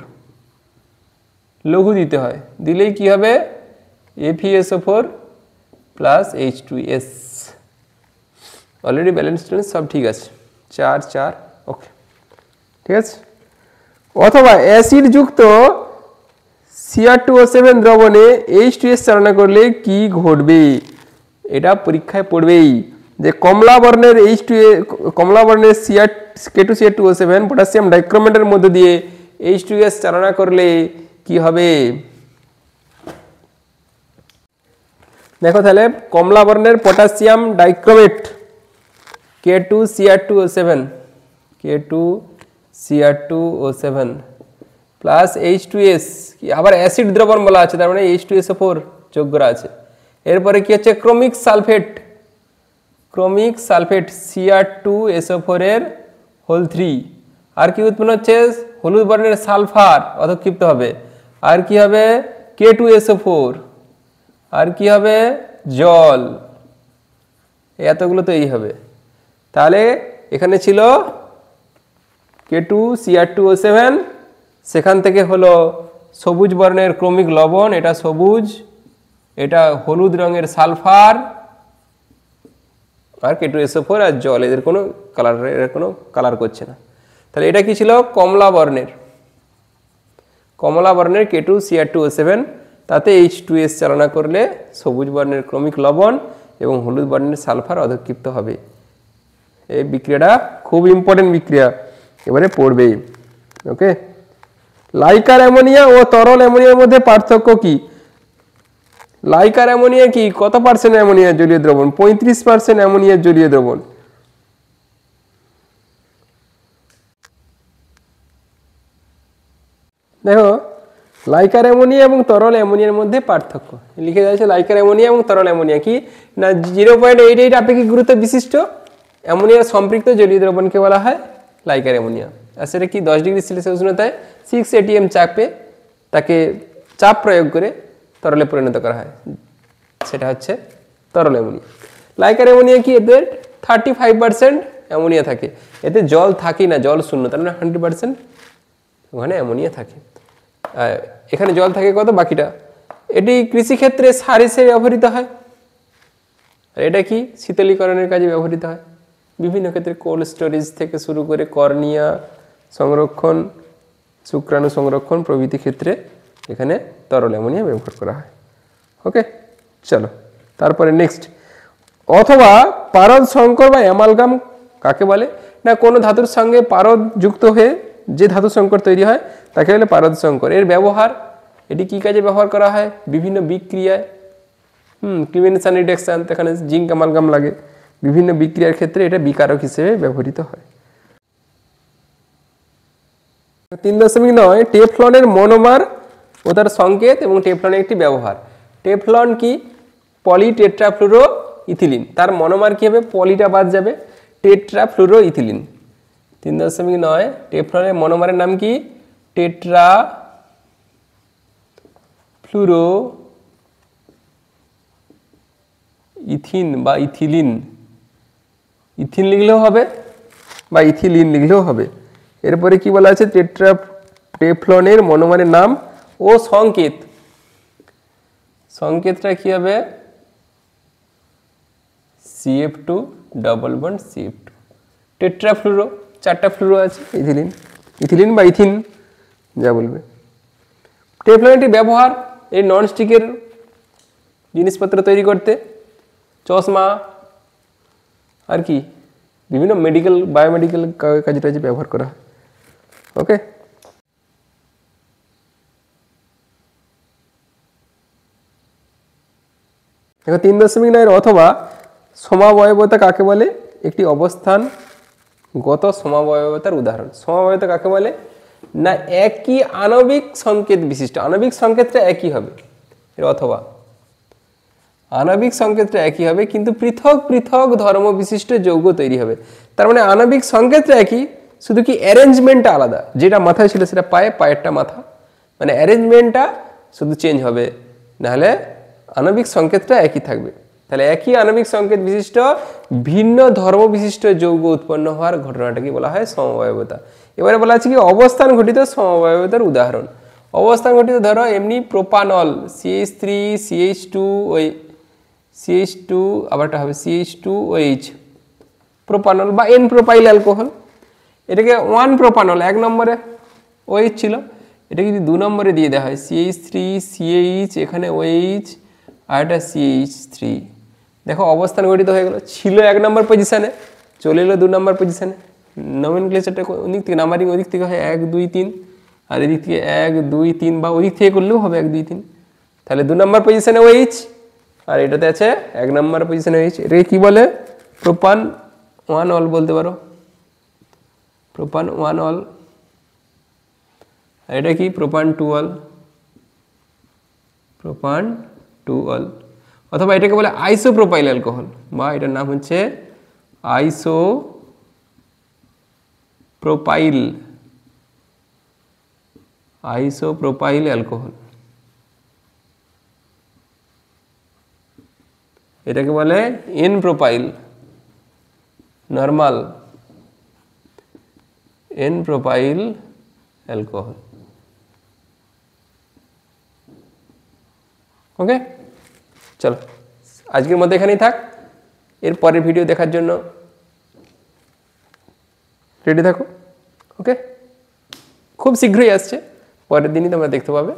Speaker 1: লঘু দিতে হয়, দিলেই কি হবে? FeSO4 plus H2S। Already balance সব ঠিক আছে, 4 ওকে, ঠিক আছে। অথবা অ্যাসিড যুক্ত Cr2O7 দ্রবণে H2S চালনা করলে কি ঘটবে? এটা পরীক্ষায় পড়বেই যে কমলা বর্ণের K2Cr2O7 পটাশিয়াম ডাইক্রোমেটের মধ্য দিয়ে H2S চালনা করলে কি হবে? দেখো তাহলে কমলা বর্ণের potassium dichromate K2Cr2O7 plus H2S, আবার অ্যাসিড দ্রবণ বলা আছে, তার মানে H2SO4 যোগ্যরা আছে। এরপরে কি হচ্ছে? ক্রোমিক সালফেট Cr2SO4 এর হোল 3। আর কি উৎপন্ন হচ্ছে? হলুদ বর্ণের সালফার অধক্ষিপ্ত হবে। আর কি হবে? K2SO4। আর কি হবে? জল। এতগুলো তো এই হবে। তাহলে এখানে ছিল K2Cr2O7, সেখান থেকে হলো সবুজ বর্ণের ক্রমিক লবণ, এটা সবুজ, এটা হলুদ রঙের সালফার, আর K2SO4 আর জল, এদের কোনো কালার করছে না। তাহলে এটা কি ছিল? কমলা বর্ণের K2Cr2O7, তাতে H2S চালনা করলে সবুজ বর্ণের ক্রমিক লবণ এবং হলুদ বর্ণের সালফার অধক্ষিপ্ত হবে। এই বিক্রিয়াটা খুব ইম্পর্টেন্ট বিক্রিয়া, এবারে পড়বেই। ওকে, লাইকার অ্যামোনিয়া ও তরল অ্যামোনিয়ার মধ্যে পার্থক্য কি? লাইকার অ্যামোনিয়া কি কত পার্সেন্ট অ্যামোনিয়া জলীয় দ্রবণ? 35% অ্যামোনিয়া জলীয় দ্রবণ। দেখো লাইকার অ্যামোনিয়া এবং তরল অ্যামোনিয়ার মধ্যে পার্থক্য লিখে যাচ্ছে। লাইকার অ্যামোনিয়া এবং তরল অ্যামোনিয়া কি না 0.88 আপেক্ষিক গুরুত্ব বিশিষ্ট অ্যামোনিয়ার সম্পৃক্ত জলীয় দ্রবণকে বলা হয় লাইকার অ্যামোনিয়া। আর সেটা কি 10 ডিগ্রি সেলসিয়াস উষ্ণতায় 6 atm চাপে তাকে চাপ প্রয়োগ করে তরলে পরিণত করা হয়, সেটা হচ্ছে তরল অ্যামোনিয়া। লাইকার অ্যামোনিয়া কি এদের 35% অ্যামোনিয়া থাকে, এতে জল থাকে না, জল শূন্য, তার মানে 100% ওখানে অ্যামোনিয়া থাকে। এখানে জল থাকে কত, বাকিটা। এটি কৃষিক্ষেত্রে সার হিসেবে ব্যবহৃত হয়। আর এটা কি শীতলীকরণের কাজে ব্যবহৃত হয় বিভিন্ন ক্ষেত্রে, কোল্ড স্টোরেজ থেকে শুরু করে কর্নিয়া সংরক্ষণ, শুক্রাণু সংরক্ষণ প্রভৃতি ক্ষেত্রে এখানে তরল অ্যামোনিয়া ব্যবহার করা হয়। ওকে, চলো তারপরে নেক্সট। অথবা পারদ সংকর বা অ্যামালগাম কাকে বলে না কোনো ধাতুর সঙ্গে পারদ যুক্ত হয়ে যে ধাতু সংকর তৈরি হয় তাকে বলে পারদ সংকর। এর ব্যবহার, এটি কি কাজে ব্যবহার করা হয়? বিভিন্ন বিক্রিয়ায়, ক্লিভেনেশন রিডাকশন, এখানে জিঙ্ক অ্যামালগাম লাগে, বিভিন্ন বিক্রিয়ার ক্ষেত্রে এটা বিকারক হিসেবে ব্যবহৃত হয়। 3.9 টেফলনের মনোমার ও তার সংকেত এবং টেফলনের একটি ব্যবহার। টেফলন কি পলিটেট্রাফ্লুরো ইথিলিন, তার মনোমার কি হবে, পলিটা বাদ যাবে, টেট্রাফ্লুরো ইথিলিন। 3.9 টেফলনের মনোমারের নাম কি টেট্রাফ্লুরো ইথিন বা ইথিলিন, ইথিন লিখলেও হবে বা ইথিলিন লিখলেও হবে। এরপরে কি বলা আছে, টেফলনের মনোমারের নাম ও সংকেত। সংকেতটা কি হবে, CF2 double bond CF2। Tetrafluoro, 4টা ফ্লুরো আছে, ইথিলিন, ইথিলিন বা ইথিন যা বলবে। টেফলনটি ব্যবহার এই ননস্টিকের জিনিসপত্র তৈরি করতে, চশমা আর কি বিভিন্ন মেডিকেল বায়োমেডিকেল কাজে টাজে ব্যবহার করা হয়। ওকে, এখন 3.9 অথবা সমাবয়বতা কাকে বলে? একটি অবস্থানগত সমাবয়বতার উদাহরণ। সমাবয়বতা কাকে বলে না একই আণবিক সংকেত বিশিষ্ট, আণবিক সংকেতটা একই হবে এর অথবা, আণবিক সংকেতটা একই হবে কিন্তু পৃথক পৃথক ধর্ম বিশিষ্ট যৌগ তৈরি হবে। তার মানে আণবিক সংকেতটা একই, শুধু কি অ্যারেঞ্জমেন্টটা আলাদা, যেটা মাথায় ছিল সেটা পায়ে, পায়েরটা মাথা, মানে অ্যারেঞ্জমেন্টটা শুধু চেঞ্জ হবে, নাহলে আণবিক সংকেতটা একই থাকবে। তাহলে একই আণবিক সংকেত বিশিষ্ট ভিন্ন ধর্ম বিশিষ্ট যৌগ উৎপন্ন হওয়ার ঘটনাটাকে বলা হয় সমবায়বতা। এবারে বলা আছে কি অবস্থান ঘটিত সমবায়বতার উদাহরণ। অবস্থান ঘটিত ধরো এমনি প্রোপানল CH3 CH2 ওই CH2 আবারটা হবে CH2OH প্রোপানল বা N প্রোপাইল অ্যালকোহল, এটাকে 1 প্রোপানল 1 নম্বরে OH ছিল, এটা যদি 2 নম্বরে দিয়ে দেওয়া হয় CH3 CH, এখানে OH আর এটা CH3, দেখো অবস্থান গঠিত হয়ে গেল। ছিল 1 নম্বর পজিশনে, চলে এলো 2 নম্বর পজিশনে। নমেনক্লেচারটা ওদিক থেকে নাম্বারিং ওদিক থেকে হয় 1 2 3, আর এদিক থেকে 1 2 3 বা ওদিক থেকে করলেও হবে 1 2 3। তাহলে 2 নম্বর পজিশনে OH আর এটাতে আছে 1 নম্বর পজিশনে OH। এটাকে কি বলে প্রোপান 1 অল বলতে পারো, প্রোপান 1 অল। আর এটা কি প্রোপান 2 অল, প্রোপান 2 অল। অথবা এটাকে বলে আইসোপ্রোপাইল অ্যালকোহল, বা এটার নাম হচ্ছে আইসোপ্রোপাইল অ্যালকোহল। এটাকে বলে N propyl normal, N propyl alcohol. Okay, চলো আজকের মধ্যে এখানেই থাক। এর পরের ভিডিও দেখার জন্য রেডি থাকো। ওকে, খুব শীঘ্রই আসছে, পরের দিনই তোমরা দেখতে পাবে।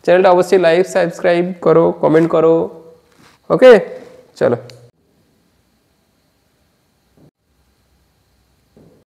Speaker 1: চ্যানেলটা অবশ্যই লাইক সাবস্ক্রাইব করো, কমেন্ট করো। ওকে, চলো।